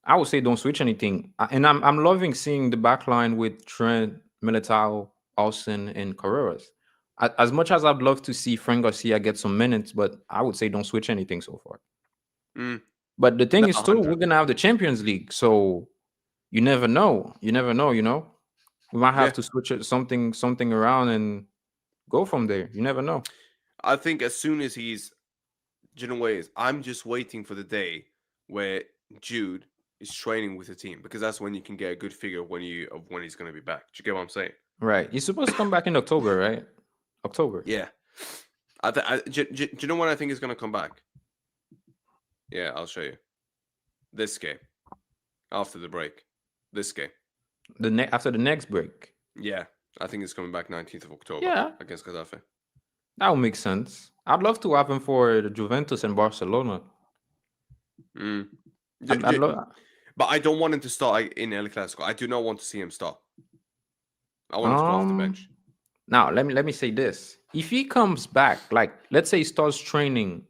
S2: I would say don't switch anything, and I'm loving seeing the back line with Trent, Militao, Austin, and Carreras. As much as I'd love to see Frank Garcia get some minutes, but I would say don't switch anything so far. But the thing
S1: No,
S2: is, too,
S1: 100.
S2: we're gonna have the Champions League, so you never know. You never know. You know, we might have
S1: Yeah.
S2: to switch something around and go from there. You never know.
S1: I think as soon as he's, do you know what it is? I'm just waiting for the day where Jude is training with the team, because that's when you can get a good figure of when he's going to be back. Do you get what I'm saying?
S2: Right. He's supposed to come back in October, right? October.
S1: Yeah. Do you know when I think he's going to come back? Yeah, I'll show you. This game. After the break. This game.
S2: After the next break.
S1: Yeah. I think it's coming back 19th of October.
S2: Yeah.
S1: Against Gaddafi.
S2: That would make sense. I'd love to have him for the Juventus and Barcelona.
S1: But I don't want him to start in El Clasico. I do not want to see him start. I want him to go off the bench.
S2: Now, let me say this. If he comes back, like, let's say he starts training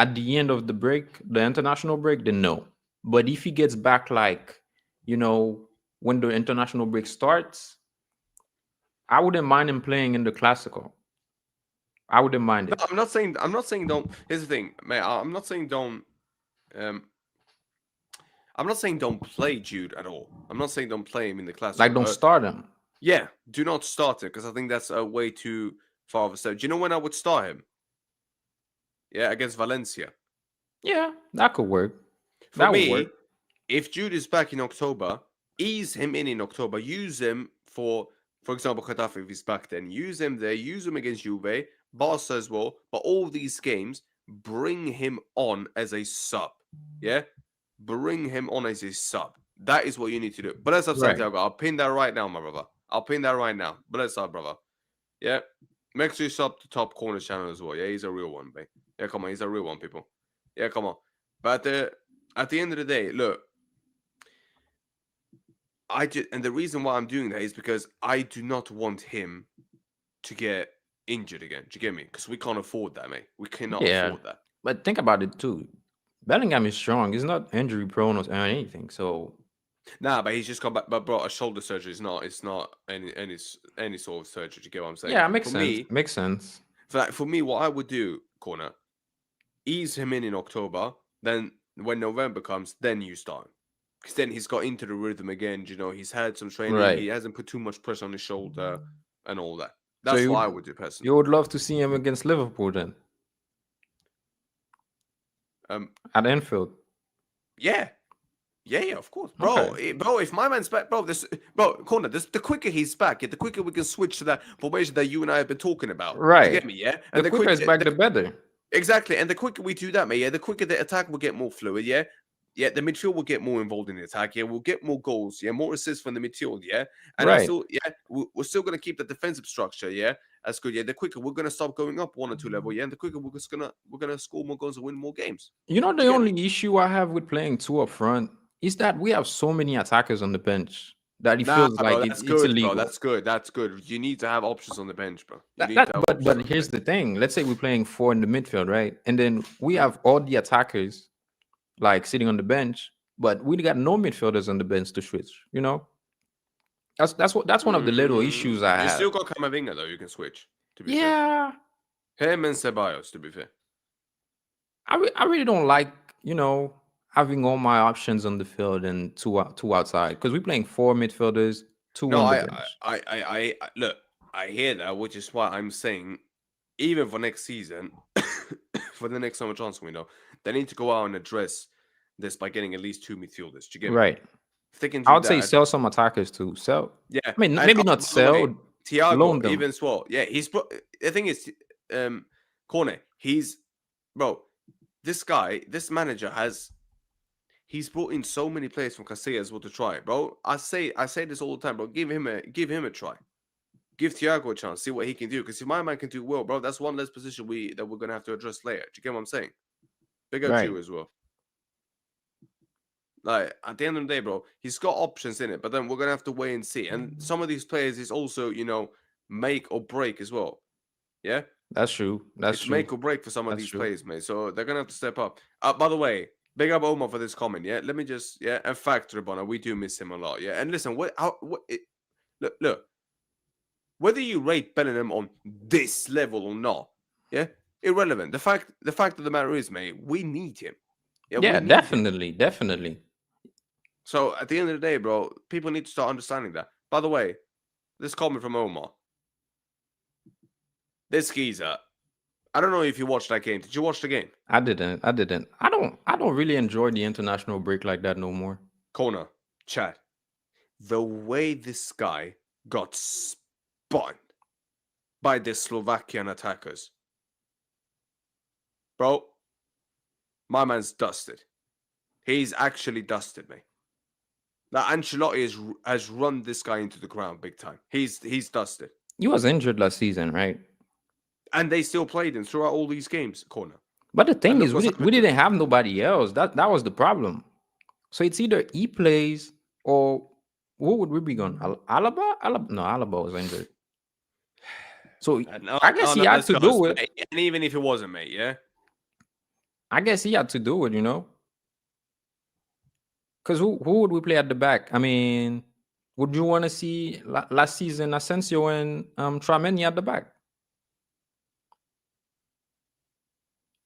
S2: at the end of the break, the international break, then no. But if he gets back, like, you know, when the international break starts, I wouldn't mind him playing in the Clasico. I wouldn't mind it.
S1: No, I'm not saying don't. Here's the thing, mate. I'm not saying don't. I'm not saying don't play Jude at all. I'm not saying don't play him in the Clasico.
S2: Like, don't start him.
S1: Yeah, do not start him, because I think that's a way too far of a step. Do you know when I would start him? Yeah, against Valencia.
S2: Yeah, that could work.
S1: For me, if Jude is back in October, ease him in October. Use him for example, Gaddafi, if he's back then. Use him there. Use him against Juve, Barca as well. But all these games, bring him on as a sub. Yeah? Bring him on as a sub. That is what you need to do. But let's have Santiago. I'll pin that right now, my brother. I'll pin that right now. But let's have, brother. Yeah? Make sure you sub to Top Corner channel as well. Yeah, he's a real one, babe. Yeah, come on. He's a real one, people. Yeah, come on. But at the end of the day, look, and the reason why I'm doing that is because I do not want him to get injured again. Do you get me? Because we can't afford that, mate. We cannot afford that.
S2: But think about it too. Bellingham is strong. He's not injury prone or anything. So
S1: nah, but he's just come back. But bro, a shoulder surgery is not. It's not any sort of surgery. Do you get what I'm saying?
S2: Yeah, makes sense. Makes sense.
S1: For me, what I would do, corner, ease him in October. Then when November comes, then you start him. Because then he's got into the rhythm again. You know, he's had some training. Right. He hasn't put too much pressure on his shoulder and all that. That's what I would do personally.
S2: You would love to see him against Liverpool then? At Anfield.
S1: Yeah, of course, bro. Okay. Bro, if my man's back, corner. The quicker he's back, the quicker we can switch to that formation that you and I have been talking about.
S2: Right.
S1: You get me, yeah.
S2: And the quicker he's back, the better.
S1: Exactly, and the quicker we do that, mate, yeah, the quicker the attack will get more fluid, yeah. Yeah, the midfield will get more involved in the attack. Yeah, we'll get more goals. Yeah, more assists from the midfield. Yeah, and also, yeah, we're still gonna keep the defensive structure. Yeah, that's good. Yeah, the quicker we're gonna stop going up 1 or 2 level. Yeah, and the quicker we're gonna score more goals and win more games.
S2: You know, the only issue I have with playing 2 up front is that we have so many attackers on the bench that he
S1: Nah,
S2: feels
S1: bro,
S2: like
S1: that's
S2: it's
S1: good, bro.
S2: illegal.
S1: That's good. That's good. You need to have options on the bench, bro. You need
S2: That
S1: to have
S2: but
S1: options on the
S2: here's
S1: bench.
S2: the thing. Let's say we're playing four in the midfield, right? And then we
S1: Mhm.
S2: have all the attackers like sitting on the bench, but we got no midfielders on the bench to switch. You know, that's one of the little issues I
S1: You
S2: have.
S1: still got Kamavinga though. You can switch. To be fair,
S2: Yeah,
S1: him and Ceballos. To be fair,
S2: I really don't like, you know, having all my options on the field and two outside because we're playing four midfielders, two
S1: no,
S2: on the bench.
S1: look. I hear that, which is why I'm saying, even for next season, for the next summer transfer window, they need to go out and address this by getting at least two midfielders. Do you get me?
S2: Right.
S1: If they can
S2: I
S1: do
S2: would say
S1: that,
S2: sell some attackers too. Sell.
S1: yeah.
S2: I mean,
S1: And
S2: maybe not
S1: by the way,
S2: sell,
S1: Thiago
S2: loan them.
S1: even as well. Yeah, the thing is, Cornet. Bro. This guy, this manager he's brought in so many players from Castilla as well to try, bro. I say this all the time, bro. Give him a try. Give Thiago a chance, see what he can do. Because if my man can do well, bro, that's one less position that we're gonna have to address later. Do you get what I'm saying? Big up
S2: Right.
S1: you as well. Like at the end of the day, bro, he's got options in it, but then we're gonna have to wait and see. And some of these players is also, make or break as well. Yeah,
S2: That's true. That's
S1: it's
S2: true.
S1: make or break for some of
S2: That's
S1: these
S2: true.
S1: players, mate. So they're gonna have to step up. By the way, big up Omar for this comment. Yeah, let me just and fact, Rabona, we do miss him a lot. Yeah, and listen, look, whether you rate Bellingham on this level or not, yeah, irrelevant. The fact of the matter is, mate, we need him. Yeah, we
S2: Yeah,
S1: need him.
S2: definitely, definitely.
S1: So at the end of the day, bro, people need to start understanding that. By the way, this comment from Omar, this geezer. I don't know if you watched that game. Did you watch the game?
S2: I didn't. I didn't. I don't really enjoy the international break like that no more.
S1: Corner, chat. The way this guy got spun by the Slovakian attackers, bro, my man's dusted. He's actually dusted me. That Ancelotti has run this guy into the ground big time. He's dusted,
S2: He was injured last season, right?
S1: and they still played him throughout all these games. Corner,
S2: But the
S1: and
S2: thing
S1: look
S2: is,
S1: what's
S2: we
S1: happened to him.
S2: didn't have nobody else. That was the problem. So it's either he plays or who would we be going? Alaba? Alaba? No, Alaba was injured. So
S1: No,
S2: I guess
S1: no,
S2: he
S1: no,
S2: had
S1: let's
S2: to
S1: go.
S2: do it.
S1: And even if it wasn't, mate, yeah.
S2: I guess he had to do it, you know? Because who would we play at the back? I mean, would you want to see last season Asensio and Trameni at the back?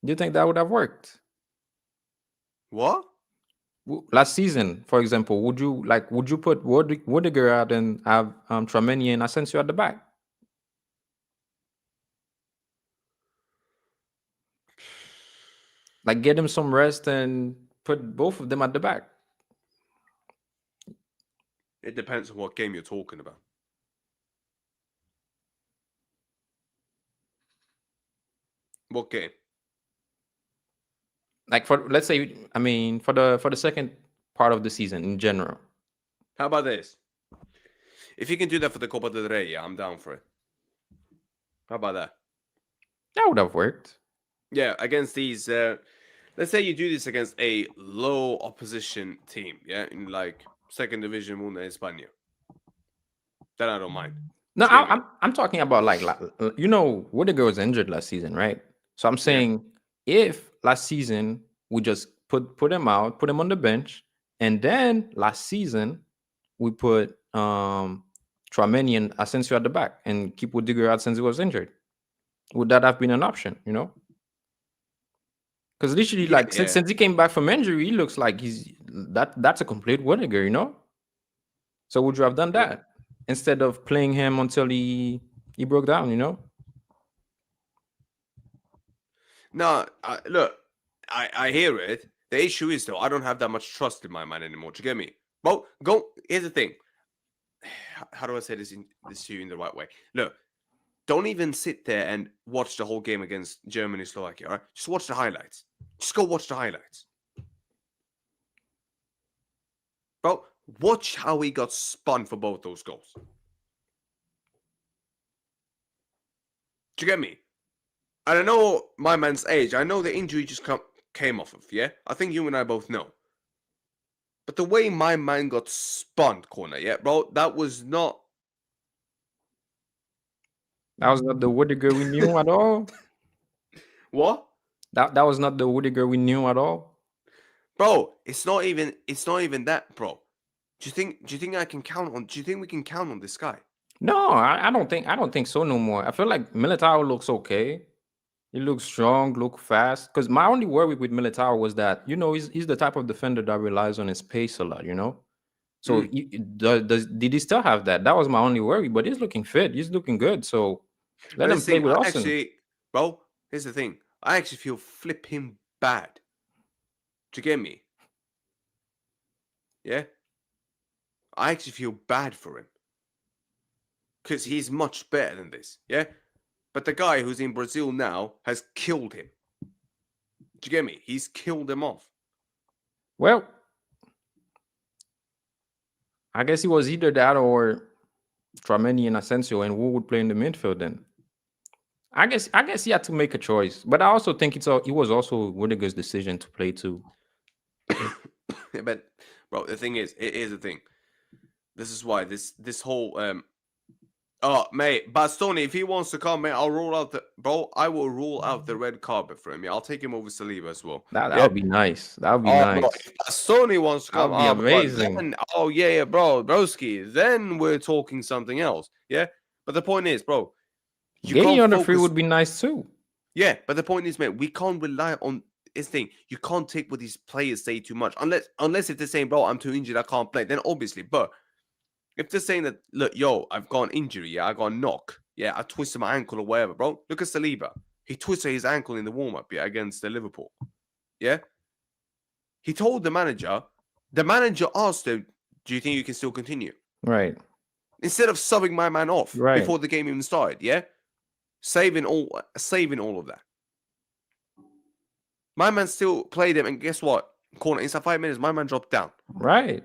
S2: Do you think that would have worked?
S1: What?
S2: Last season, for example, would you put Rudiger out and have Trameni and Asensio at the back? Like get him some rest and put both of them at the back.
S1: It depends on what game you're talking about. What game?
S2: Like for let's say, I mean, for the second part of the season in general.
S1: How about this? If you can do that for the Copa del Rey, yeah, I'm down for it. How about that?
S2: That would have worked.
S1: Yeah, against these. Let's say you do this against a low opposition team, yeah, in like second division, Una España. Then I don't mind.
S2: No,
S1: Do you get me?
S2: I'm talking about like you know, Rudiger was injured last season, right? So I'm
S1: Yeah.
S2: saying if last season we just put him out, put him on the bench, and then last season we put Trameni and Asensio at the back and keep Rudiger out since he was injured, would that have been an option? You know, because literally,
S1: Yeah,
S2: like
S1: yeah.
S2: since he came back from injury, he looks like that's a complete Rudiger, you know. So would you have done that instead of playing him until he broke down? You know.
S1: No, look, I hear it. The issue is though, I don't have that much trust in my man anymore. Do you get me? Well, here's the thing. How do I say this to you in the right way? Look, don't even sit there and watch the whole game against Germany, Slovakia. All right, just watch the highlights. Just go watch the highlights, bro. Watch how he got spun for both those goals. Do you get me? And I know my man's age. I know the injury just came off of. Yeah, I think you and I both know. But the way my man got spun, corner, yeah, bro, that was not.
S2: That was not the Whittaker we knew at all.
S1: What?
S2: That was not the Whittaker we knew at all.
S1: Bro, it's not even that, bro. Do you think I can count on do you think we can count on this guy?
S2: No, I don't think so no more. I feel like Militao looks okay. He looks strong, look fast. Because my only worry with Militao was that, he's the type of defender that relies on his pace a lot, So did he still have that? That was my only worry. But he's looking fit. He's looking good. So let
S1: But
S2: him
S1: this
S2: play
S1: thing,
S2: with
S1: I
S2: Austin.
S1: actually, bro, here's the thing. I actually feel flipping bad. Do you get me? Yeah? I actually feel bad for him. Because he's much better than this, yeah? But the guy who's in Brazil now has killed him. Do you get me? He's killed him off.
S2: Well, I guess he was either that or Trameni and Asensio, and who would play in the midfield then? I guess he had to make a choice. But I also think it was also Rudiger's decision to play too.
S1: Yeah, but bro, the thing is, it is a thing. This is why this whole oh mate, Bastoni, if he wants to come, mate, I'll rule out I will rule out the red carpet for him. Yeah, I'll take him over Saliba as well.
S2: That
S1: Yeah?
S2: would be nice. That would be
S1: Oh,
S2: nice.
S1: bro, if Bastoni wants to
S2: That
S1: come,
S2: would be
S1: oh, bro,
S2: amazing.
S1: then, oh yeah, bro, broski, then we're talking something else. Yeah, but the point is, bro, you
S2: Getting
S1: can't
S2: on the free
S1: focus.
S2: would be nice too.
S1: Yeah, but the point is, man, we can't rely on this thing. You can't take what these players say too much, unless if they're saying, bro, I'm too injured, I can't play. Then obviously, but if they're saying that, look, yo, I've got an injury, yeah, I got a knock, yeah, I twisted my ankle or whatever, bro. Look at Saliba. He twisted his ankle in the warm-up, yeah, against the Liverpool. Yeah. He told the manager asked him, do you think you can still continue?
S2: Right.
S1: Instead of subbing my man off
S2: Right.
S1: before the game even started, yeah? Saving all of that. My man still played him, and guess what? Corner, inside 5 minutes, my man dropped down.
S2: Right.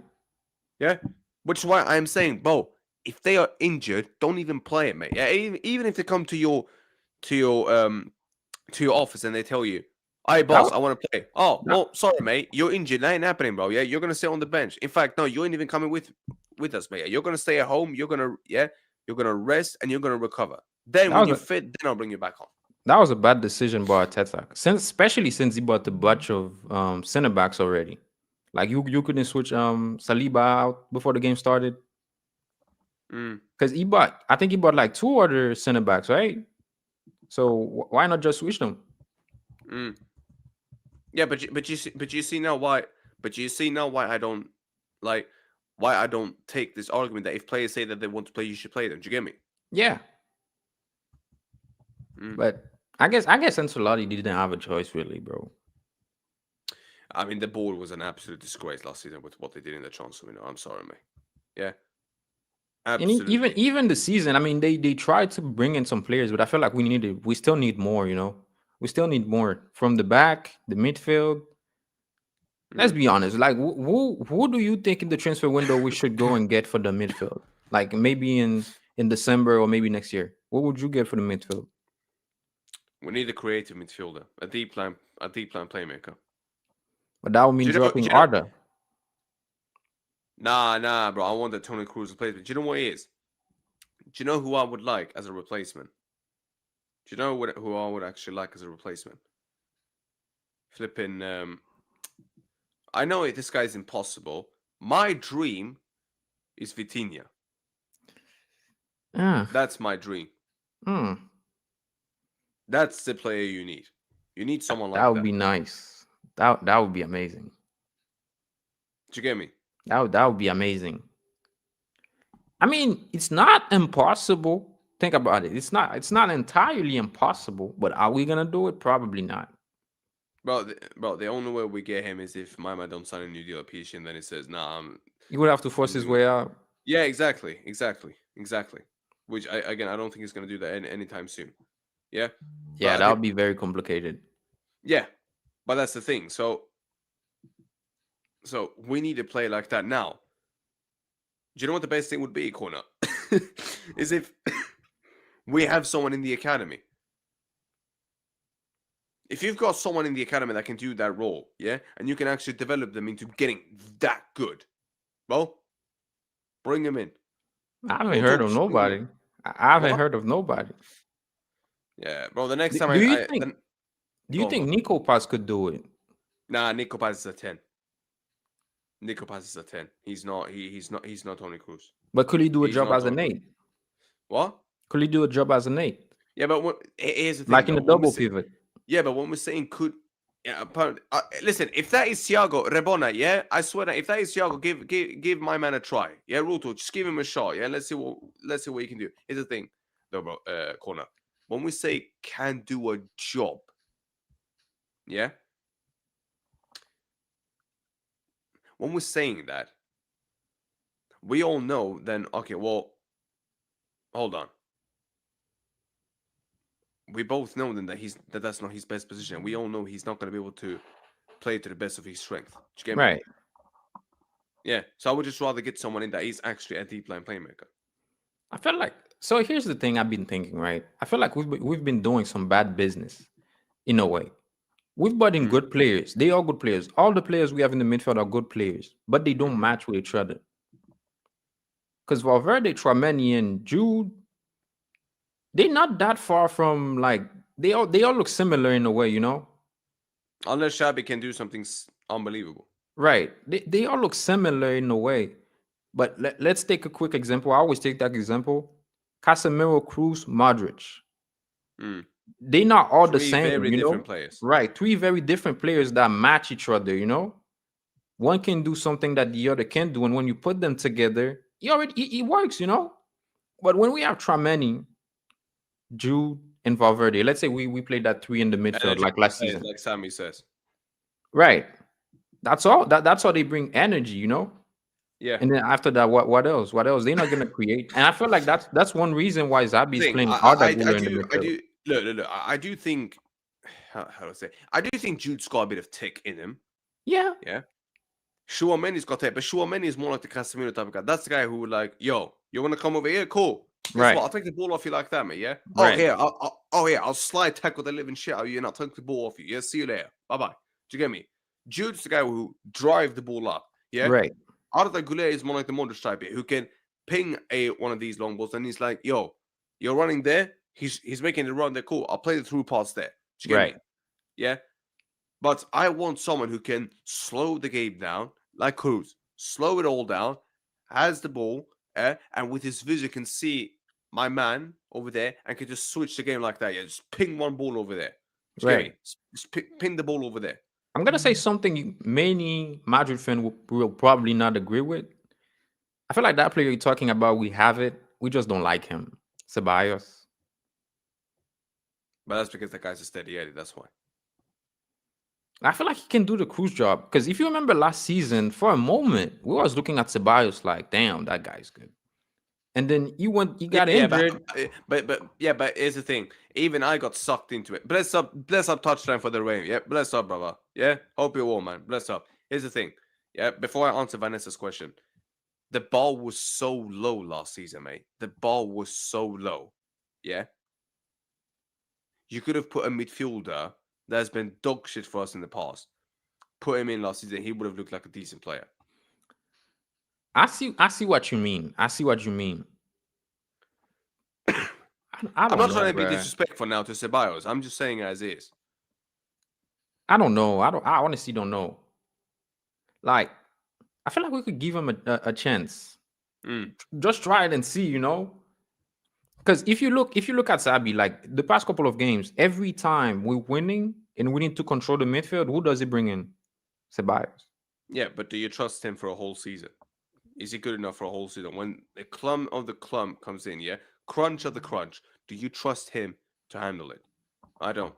S1: Yeah? Which is why I'm saying, bro, if they are injured, don't even play it, mate. Yeah, even if they come to your office and they tell you, "Hey, boss, I want to play." Oh, well, sorry, mate, you're injured. That ain't happening, bro. Yeah, you're gonna sit on the bench. In fact, no, you ain't even coming with us, mate. You're gonna stay at home. You're gonna rest and you're gonna recover. Then when you're fit, then I'll bring you back on.
S2: That was a bad decision by Arteta, especially since he bought a bunch of center backs already. Like you couldn't switch Saliba out before the game started. Because I think he bought like 2 other center backs, right? So why not just switch them?
S1: Yeah, but you see now why I don't take this argument that if players say that they want to play, you should play them. Do you get me?
S2: Yeah. But I guess Ancelotti didn't have a choice, really, bro.
S1: I mean, the board was an absolute disgrace last season with what they did in the transfer window. I'm sorry, mate. Yeah. Absolutely.
S2: And even the season, I mean, they tried to bring in some players, but I feel like we still need more, We still need more from the back, the midfield. Let's be honest. Like, who do you think in the transfer window we should go and get for the midfield? Like maybe in December or maybe next year. What would you get for the midfield?
S1: We need a creative midfielder, a deep line playmaker.
S2: But that would mean dropping Arda.
S1: Nah, bro. I want the Toni Kroos replacement. Do you know what he is? Do you know who I would like as a replacement? Do you know who I would actually like as a replacement? Flipping. I know this guy's impossible. My dream is Vitinha. That's my dream. That's the player you need. You need someone like that.
S2: That would be nice. That would be amazing.
S1: Do you get me?
S2: That would be amazing. I mean, it's not impossible. Think about it. It's not entirely impossible, but are we gonna do it? Probably not.
S1: Bro, the only way we get him is if my man don't sign a new deal at PSG, and then it says, "Nah,
S2: he would have to force his way out."
S1: Yeah, exactly. Which I don't think he's gonna do that anytime soon. Yeah.
S2: Yeah, that would be very complicated.
S1: Yeah, but that's the thing. So we need to play like that now. Do you know what the best thing would be, Corner? Is if we have someone in the academy. if you've got someone in the academy that can do that role, yeah, and you can actually develop them into getting that good, well, bring him in.
S2: I haven't
S1: Ruto,
S2: heard of
S1: just bring him in.
S2: nobody. I haven't
S1: What?
S2: heard of nobody.
S1: Yeah, bro. The next
S2: Do,
S1: time
S2: do you
S1: I
S2: think?
S1: then
S2: Do you
S1: go on,
S2: think
S1: go.
S2: Nico Paz could do it?
S1: Nah, Nico Paz is a 10. Nico Paz is a 10. He's not. He's not Tony Cruz.
S2: But could he do a
S1: He's
S2: job
S1: not
S2: as an
S1: Tony Cruz.
S2: eight?
S1: What?
S2: Could he do a job as an eight?
S1: Yeah, but here's the thing,
S2: Like in
S1: though.
S2: the double pivot?
S1: Yeah, but when we're saying could, yeah, apparently, listen, if that is Thiago Rebona, yeah, I swear that if that is Thiago, give my man a try. Yeah, Ruto, just give him a shot. Yeah, let's see what he can do. Here's the thing, though, bro, corner. When we say can do a job, yeah, when we're saying that, we all know then. Okay, well, hold on. We both know then that that's not his best position. We all know he's not going to be able to play to the best of his strength. Do you get me?
S2: Right.
S1: Yeah. So I would just rather get someone in that is actually a deep line playmaker.
S2: I feel like so. Here's the thing I've been thinking. Right. I feel like we've been doing some bad business in a way. We've brought in good players. They are good players. All the players we have in the midfield are good players, but they don't match with each other. Because Valverde, Tchouaméni, and Jude, they're not that far from like they all look similar in a way, you know.
S1: Unless Shabby can do something unbelievable.
S2: Right. They all look similar in a way. But let's take a quick example. I always take that example. Casemiro, Cruz, Modric. They're not all the
S1: Three
S2: same,
S1: very
S2: you
S1: different
S2: know?
S1: players.
S2: Right. Three very different players that match each other, you know? One can do something that the other can do. And when you put them together, it works, you know? But when we have Tchouaméni, Jude, and Valverde, let's say we played that three in the midfield like last season.
S1: Like Sammy says.
S2: Right. That's all. That's how they bring energy, you know?
S1: Yeah.
S2: And then after that, what else? What else? They're not gonna create. And I feel like that's one reason why Zabi is playing
S1: I
S2: Arda in the midfield.
S1: do look. I do think how do I say? I do think Jude's got a bit of tick in him.
S2: Yeah.
S1: Yeah. Chouameni's got it, but Chouameni is more like the Casemiro type of guy. That's the guy who would like, yo, you want to come over here? Cool. Guess
S2: Right.
S1: what? I'll take the ball off you like that, mate. Yeah.
S2: Right.
S1: Oh yeah, I'll slide tackle the living shit out of you and I'll take the ball off you. Yeah. See you later. Bye bye. Do you get me? Jude's the guy who drive the ball up. Yeah.
S2: Right.
S1: Arda Güler is more like the Modric type here, who can ping one of these long balls and he's like, yo, you're running there. He's making the run there. Cool. I'll play the through pass there. Do you get me? Yeah. But I want someone who can slow the game down, like Cruz, slow it all down, has the ball, and with his vision can see my man over there and can just switch the game like that. Yeah, just ping one ball over there.
S2: Right.
S1: Just ping the ball over there.
S2: I'm gonna say something many Madrid fans will probably not agree with. I feel like that player you're talking about, we have it. We just don't like him. Ceballos.
S1: But that's because that guy's a steady Eddie. That's why.
S2: I feel like he can do the Cruz job. Because if you remember last season, for a moment, we was looking at Ceballos like, damn, that guy's good. And then he got injured.
S1: But here's the thing. Even I got sucked into it. Bless up touchdown for the rain. Yeah, bless up, brother. Yeah, hope you're well, man. Bless up. Here's the thing. Yeah, before I answer Vanessa's question, the ball was so low last season, mate. The ball was so low. Yeah. You could have put a midfielder that's been dog shit for us in the past. Put him in last season, he would have looked like a decent player.
S2: I see what you mean. I'm
S1: not trying to be disrespectful now to Ceballos. I'm just saying as is.
S2: I don't know. I honestly don't know. Like, I feel like we could give him a chance. Just try it and see, you know. Because if you look at Sabi, like the past couple of games, every time we're winning and we need to control the midfield, who does he bring in? Ceballos.
S1: Yeah, but do you trust him for a whole season? Is he good enough for a whole season? When the clump of the clump comes in, yeah, crunch of the crunch, do you trust him to handle it? I don't.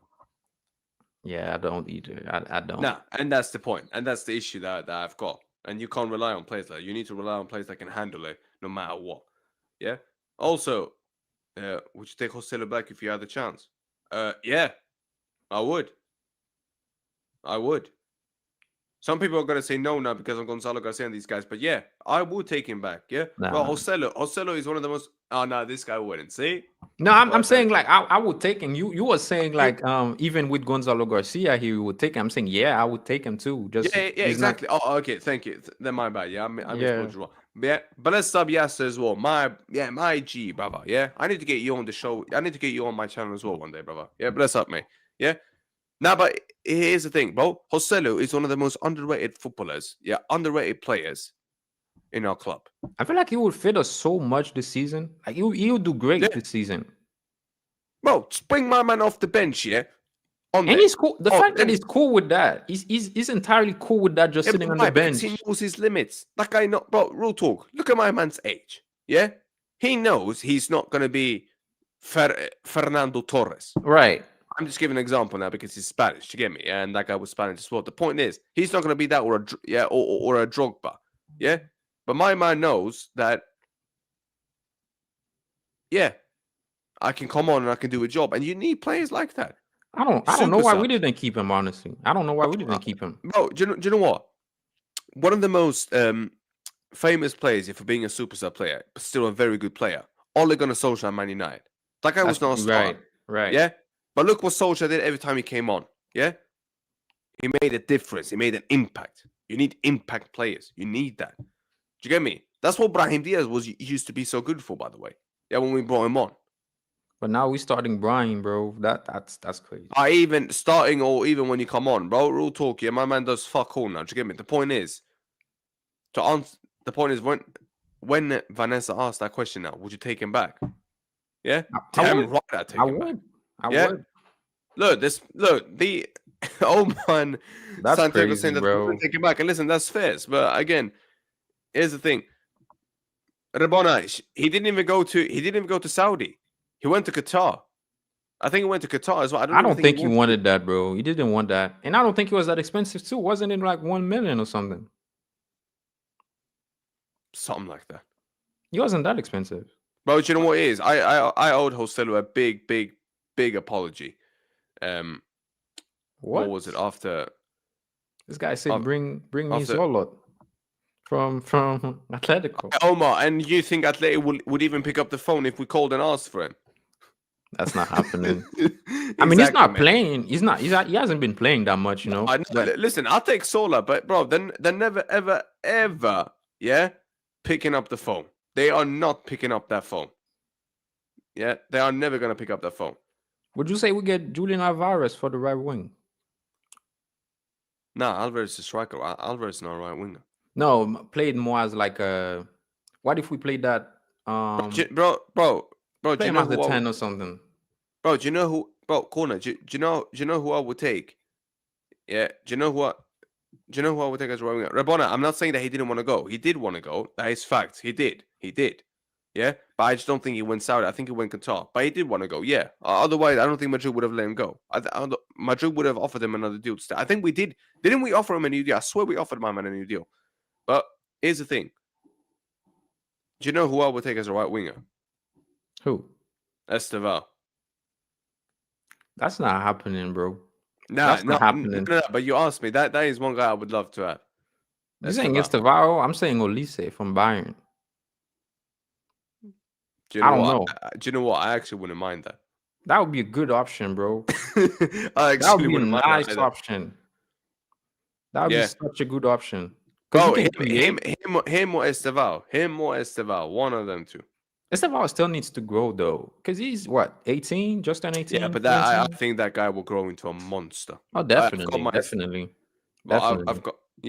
S2: Yeah, I don't either. I don't.
S1: Nah, and that's the point, and that's the issue that I've got. And you can't rely on players like that. You need to rely on players that can handle it no matter what. Yeah. Also, would you take Joselu back if you had the chance? Yeah, I would. Some people are gonna say no now because of Gonzalo Garcia and these guys, but yeah, I would take him back. Yeah,
S2: Nah.
S1: well, Joselu is one of the most Oh no, this guy wouldn't. See?
S2: No, I'm
S1: Well,
S2: saying like I would take him. You were saying like even with Gonzalo Garcia here, you would take him. I'm saying yeah, I would take him too. Just
S1: yeah,
S2: he's not.
S1: exactly. Oh, okay, thank you. Then my bad. Yeah, I
S2: Yeah,
S1: misquoted you wrong. But yeah, but let's sub Yasser as well. My G, brother. Yeah, I need to get you on the show. I need to get you on my channel as well one day, brother. Yeah, bless up, mate. Yeah. Now, but here's the thing, bro. Joselu is one of the most underrated footballers. Yeah, underrated players in our club.
S2: I feel like he would fit us so much this season. Like he would do
S1: Yeah,
S2: great this season.
S1: bro, just bring my man off the bench. Yeah, on
S2: And
S1: there.
S2: he's cool. The
S1: Oh,
S2: fact that
S1: then
S2: he's cool with that, he's entirely cool with that, just
S1: yeah,
S2: sitting
S1: but
S2: on the
S1: why? Because he
S2: bench.
S1: knows his limits. That guy, not bro. Real talk. Look at my man's age. Yeah, he knows he's not gonna be Fernando Torres.
S2: Right.
S1: I'm just giving an example now because he's Spanish. You get me? And that guy was Spanish as well. The point is, he's not gonna be that or a Drogba. Yeah, but my man knows that. Yeah, I can come on and I can do a job, and you need players like that.
S2: I don't know
S1: Super
S2: why we
S1: subs.
S2: didn't keep him. Honestly, I don't know why we didn't keep him.
S1: Bro, do you know what? One of the most famous players for being a super sub player, but still a very good player. Ole Gunnar Solskjaer, Man United. That guy was not a star.
S2: Right.
S1: Yeah, but look what Solskjaer did every time he came on. Yeah, he made a difference. He made an impact. You need impact players. You need that. Do you get me? That's what Brahim Diaz used to be so good for, by the way. Yeah, when we brought him on.
S2: But now we starting Brian, bro. That's crazy.
S1: I even starting or even when you come on, bro. Real talk, yeah, my man does fuck all now. Do you get me? The point is, when Vanessa asked that question now, would you take him back? Yeah, damn right, I'd take him back.
S2: I would.
S1: Look, the old man
S2: That's
S1: Santiago
S2: crazy,
S1: saying that
S2: bro.
S1: take him back, and listen, that's fair. But again, here's the thing. Rabona, he didn't even go to Saudi. He went to Qatar. I think he went to Qatar as well.
S2: I don't think he wanted that, bro. He didn't want that, and I don't think it was that expensive too. Wasn't it like 1 million or something?
S1: Something like that.
S2: He wasn't that expensive.
S1: Bro, do you know what it is? I owed Joselu a big apology. What was it after?
S2: This guy said, "Bring me Solot from Atletico."
S1: Omar, and you think Atletico would even pick up the phone if we called and asked for him?
S2: That's not happening. I mean, he's not playing. He hasn't been playing that much, you know.
S1: Listen, I'll take Sola, but bro, they're never ever, yeah, picking up the phone. They are not picking up that phone. Yeah, they are never gonna pick up that phone.
S2: Would you say we get Julian Alvarez for the right wing?
S1: Nah, Alvarez is a striker. Alvarez is not a right winger.
S2: No, played more as like a. What if we played that?
S1: Bro,
S2: play
S1: do you
S2: him
S1: know
S2: as the 10 or something?
S1: Bro, do you know who? Bro, corner. Do you know who I would take? Yeah. Do you know who I would take as right winger? Rabona, I'm not saying that he didn't want to go. He did want to go. That is fact. He did. Yeah. But I just don't think he went Saudi. I think he went Qatar. But he did want to go. Yeah. Otherwise, I don't think Madrid would have let him go. Madrid would have offered him another deal. I think we did. Didn't we offer him a new deal? I swear we offered my man a new deal. But here's the thing. Do you know who I would take as a right winger?
S2: Who?
S1: Esteval.
S2: That's not happening, bro.
S1: That's not happening. No, but you asked me. That is one guy I would love to have.
S2: You're saying Esteval? I'm saying Olise from Bayern.
S1: Do you know what? I actually wouldn't mind that.
S2: That would be a good option, bro.
S1: That
S2: would be a nice option. That would be such a good option.
S1: Bro, him or Esteval. One of them two.
S2: Esteval still needs to grow though, because he's what, 18, just turned 18.
S1: Yeah, but I think that guy will grow into a monster.
S2: Oh, definitely.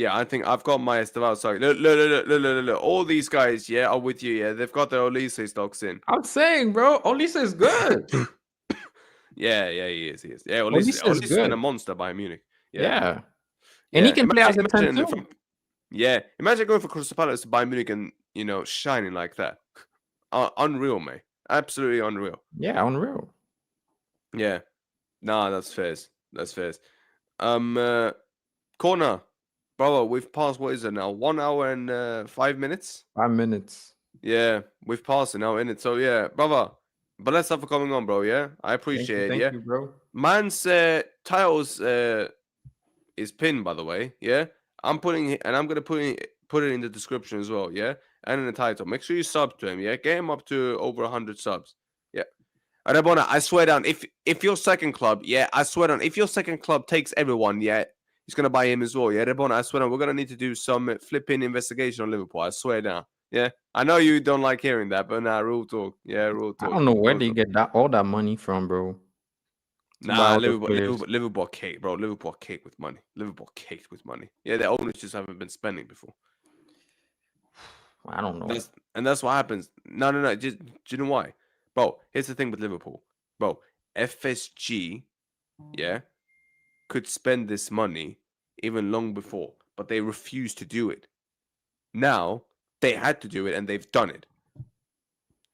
S1: I think I've got my Esteval. Sorry, look. All these guys, yeah, are with you. Yeah, they've got their Olise stocks in.
S2: I'm saying, bro, Olise is good.
S1: yeah, he is. Yeah, Olise is a monster by Munich.
S2: Yeah. And he can play as a 10 too.
S1: Yeah, imagine going for Crystal Palace to Bayern Munich and shining like that. Unreal, mate. Absolutely unreal.
S2: Yeah, unreal.
S1: Yeah. Nah, that's fair. Corner. Brother, we've passed, what is it now? 1 hour and 5 minutes?
S2: 5 minutes.
S1: Yeah, we've passed it now, innit? So, yeah, brother. But let's have for coming on, bro, yeah? I appreciate it, yeah?
S2: Thank you, bro.
S1: Man's titles is pinned, by the way, yeah? I'm going to put put it in the description as well, yeah, and in the title. Make sure you sub to him, yeah. Get him up to over 100 subs, yeah. Rebona, I swear down, if your second club, yeah, I swear down, if your second club takes everyone, yeah, he's gonna buy him as well, yeah. Rebona, I swear down, we're gonna need to do some flipping investigation on Liverpool. I swear down, yeah. I know you don't like hearing that, but nah, real talk, yeah, real
S2: I
S1: talk.
S2: don't know where they get all that money from, bro. To buy
S1: Nah,
S2: all those players.
S1: Liverpool cake, bro. Liverpool cake with money. Liverpool cake with money. Yeah, the owners just haven't been spending before.
S2: I don't know.
S1: That's what happens. No. Just, do you know why, bro? Here's the thing with Liverpool, bro. FSG, yeah, could spend this money even long before, but they refused to do it. Now they had to do it, and they've done it. Do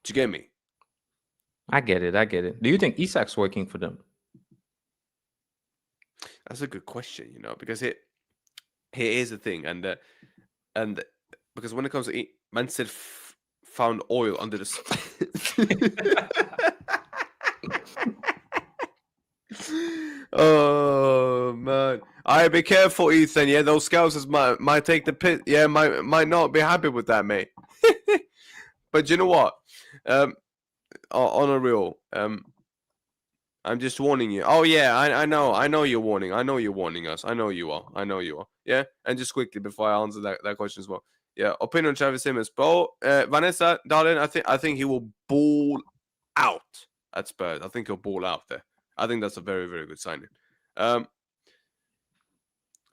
S1: you get me?
S2: I get it. Do you think Isak's working for them?
S1: That's a good question, because here is the thing, and because when it comes to man said found oil under the oh man, all right, be careful, Ethan. Yeah, those scouts might take the pit. Yeah, might not be happy with that, mate. But you know what? On a real, I'm just warning you. Oh yeah, I know you're warning. I know you're warning us. I know you are. Yeah, and just quickly before I answer that question as well. Yeah, opinion on Travis Simmons, bro. Vanessa, darling, I think he will ball out at Spurs. I think he'll ball out there. I think that's a very, very good signing. But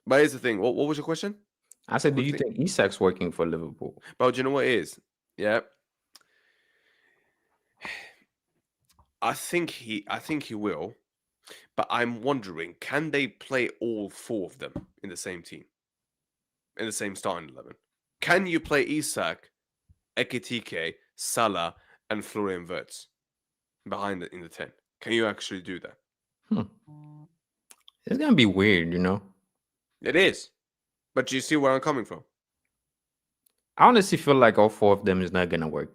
S1: here's the thing. What was your question?
S2: I said, do you think Isak's working for Liverpool?
S1: Bro, do you know what it is? Yeah. I think he will. But I'm wondering, can they play all four of them in the same team? In the same starting 11? Can you play Isak, Ekitike, Salah, and Florian Wirtz behind in the 10? Can you actually do that?
S2: It's gonna be weird,
S1: It is. But you see where I'm coming from?
S2: I honestly feel like all four of them is not gonna work.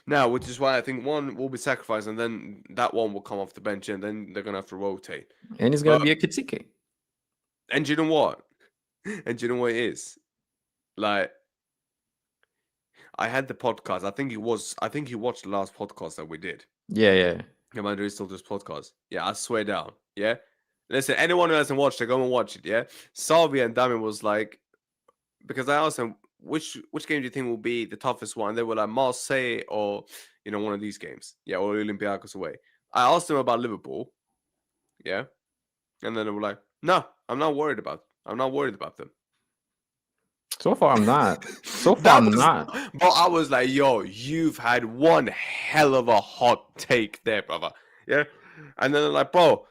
S1: Now, which is why I think one will be sacrificed, and then that one will come off the bench, and then they're gonna have to rotate.
S2: And it's gonna be a Ekitike.
S1: And you know what? And you know what it is? Like, I had the podcast. I think he watched the last podcast that we did.
S2: Yeah.
S1: MADRID still does podcast. Yeah, I swear down. Yeah. Listen, anyone who hasn't watched it, go and watch it. Yeah. Salvi and Damien was like, because I asked them which game do you think will be the toughest one? They were like Marseille or one of these games. Yeah, or Olympiacos away. I asked them about Liverpool. Yeah. And then they were like, no, I'm not worried about them.
S2: So far, I'm not.
S1: But I was like, yo, you've had one hell of a hot take there, brother. Yeah. And then they're like, bro,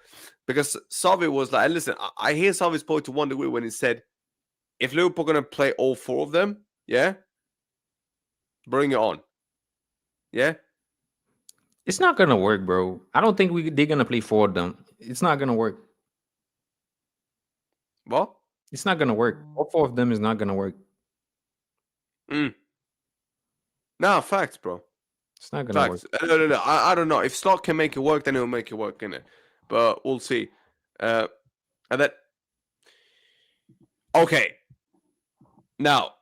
S1: because Salvi was like, listen, I hear Salvi's point to one degree when he said, if Liverpool are going to play all four of them, yeah, bring it on. Yeah.
S2: It's not going to work, bro. I don't think they're going to play four of them. It's not going to work.
S1: What?
S2: It's not going to work. All four of them is not going to work.
S1: No, facts, bro.
S2: It's not going to work.
S1: No. I don't know. If Slot can make it work, then he'll make it work, innit? But we'll see. And then... Okay. Now,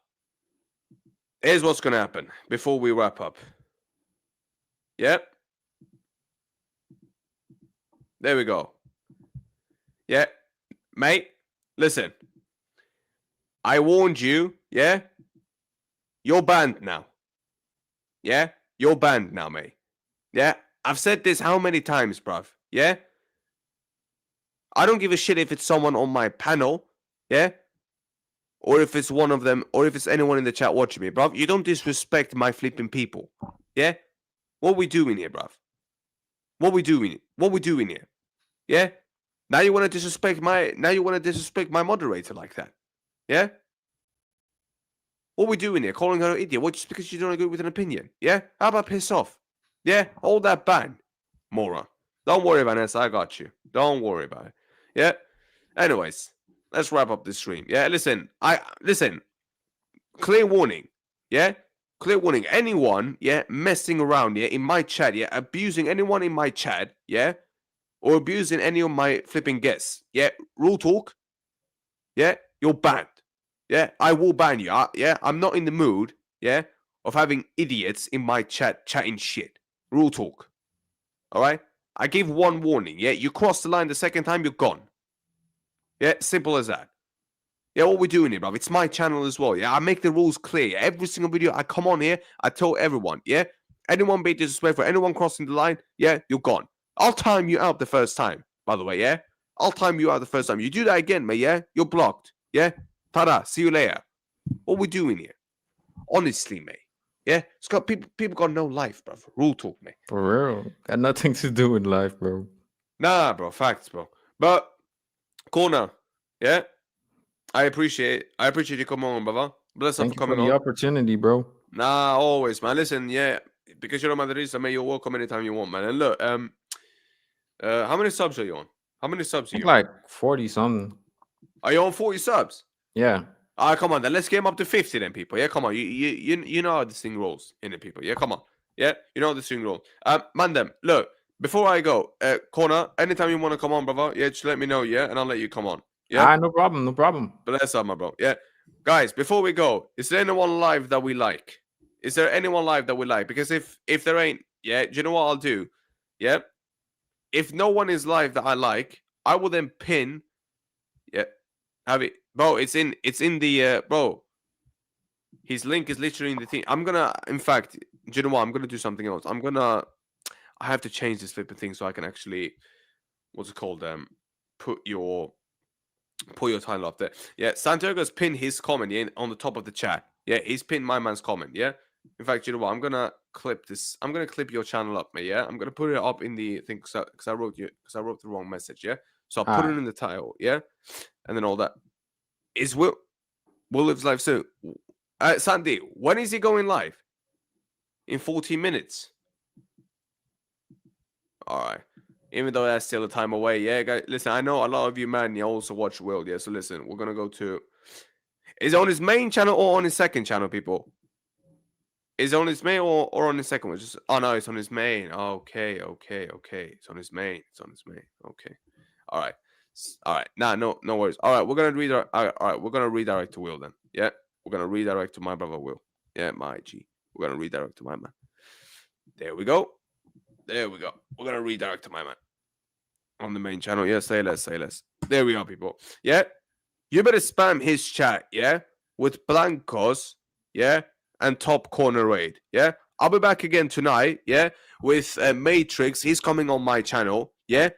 S1: here's what's going to happen before we wrap up. Yep. There we go. Yeah. Mate, listen. I warned you, yeah? You're banned now. Yeah? You're banned now, mate. Yeah? I've said this how many times, bruv? Yeah? I don't give a shit if it's someone on my panel, yeah? Or if it's one of them, or if it's anyone in the chat watching me, bruv. You don't disrespect my flipping people. Yeah? What we doing here, bruv? What we doing here? Yeah? Now you want to disrespect my moderator like that. Yeah? What we doing here? Calling her an idiot? What, just because you don't agree with an opinion? Yeah? How about piss off? Yeah? Hold that ban. Moron. Don't worry, Vanessa. I got you. Don't worry about it. Yeah? Anyways, let's wrap up this stream. Yeah? Listen. Clear warning. Yeah? Clear warning. Anyone, yeah, messing around, yeah, in my chat, yeah, abusing anyone in my chat, yeah, or abusing any of my flipping guests, yeah, rule talk, yeah, you're banned. Yeah, I will ban you. I'm not in the mood, yeah, of having idiots in my chat chatting shit. Rule talk. All right? I give one warning, yeah? You cross the line the second time, you're gone. Yeah, simple as that. Yeah, what we're doing here, bro. It's my channel as well, yeah? I make the rules clear. Every single video I come on here, I tell everyone, yeah? Anyone being disrespectful, anyone crossing the line, yeah, you're gone. I'll time you out the first time, by the way, yeah? I'll time you out the first time. You do that again, mate, yeah? You're blocked, yeah? Ta-da, see you later. What we doing here? Honestly, mate. Yeah? It's got people got no life, bro. Rule talk, mate.
S2: For real. Got nothing to do with life, bro.
S1: Nah, bro, facts, bro. But corner, yeah? I appreciate you coming on, brother. Bless up
S2: Thank
S1: for
S2: you for
S1: coming
S2: the
S1: on.
S2: opportunity, bro.
S1: Nah, always, man. Listen, yeah, because you're a Madridista, mate, you're welcome anytime you want, man. And look, how many subs are you on? How many subs
S2: I
S1: are
S2: think
S1: you on?
S2: like 40 something.
S1: Are you on 40 subs?
S2: Yeah.
S1: Come on, then let's get him up to 50 then, people. Yeah, come on. You know how this thing rolls in it, people. Yeah, come on. Yeah, you know how this thing rolls. Mandem, look, before I go, corner, anytime you want to come on, brother, yeah, just let me know, yeah, and I'll let you come on. Yeah.
S2: No problem, no problem.
S1: Bless up, my bro. Yeah. Guys, before we go, is there anyone live that we like? Is there anyone live that we like? Because if there ain't, yeah, do you know what I'll do? Yeah. If no one is live that I like, I will then pin. Yeah. Have it. Bro, it's in the bro. His link is literally in the thing. I'm gonna, in fact, do you know what? I'm gonna do something else. I have to change this flipping thing so I can actually, what's it called? Put your title up there. Yeah, Santiago's pinned his comment on the top of the chat. Yeah, he's pinned my man's comment. Yeah. In fact, you know what? I'm gonna clip this. I'm gonna clip your channel up, mate. Yeah. I'm gonna put it up in the thing because I wrote the wrong message. Yeah. So I'll put it in the title. Yeah. And then all that. Is Will lives live soon? Sandy, when is he going live? In 14 minutes. All right. Even though that's still a time away. Yeah, guys. Listen, I know a lot of you, man, you also watch Will. Yeah, so listen, we're going to go to... Is it on his main channel or on his second channel, people? Is it on his main or on his second one? Oh, no, it's on his main. Okay. It's on his main. Okay. All right. Nah, no worries. All right, we're going to redirect. All right, we're going to redirect to Will then. Yeah, we're going to redirect to my brother Will. Yeah, my G. We're going to redirect to my man. There we go. We're going to redirect to my man. On the main channel. Yeah, say less. There we are, people. Yeah. You better spam his chat, yeah? With Blancos, yeah? And Top Corner Raid, yeah? I'll be back again tonight, yeah? With Matrix. He's coming on my channel, yeah?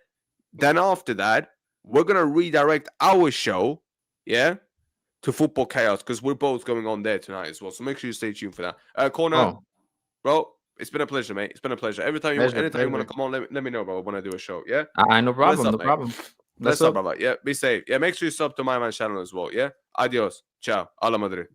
S1: Then after that, we're going to redirect our show, yeah? To Football Chaos, because we're both going on there tonight as well. So make sure you stay tuned for that. Corner, bro, it's been a pleasure, mate. It's been a pleasure. Anytime you want to come on, let me know, bro, when I do a show, yeah?
S2: No problem, no problem.
S1: Bless up, brother. Yeah, be safe. Yeah, make sure you sub to my man's channel as well, yeah? Adios. Ciao. A la Madrid.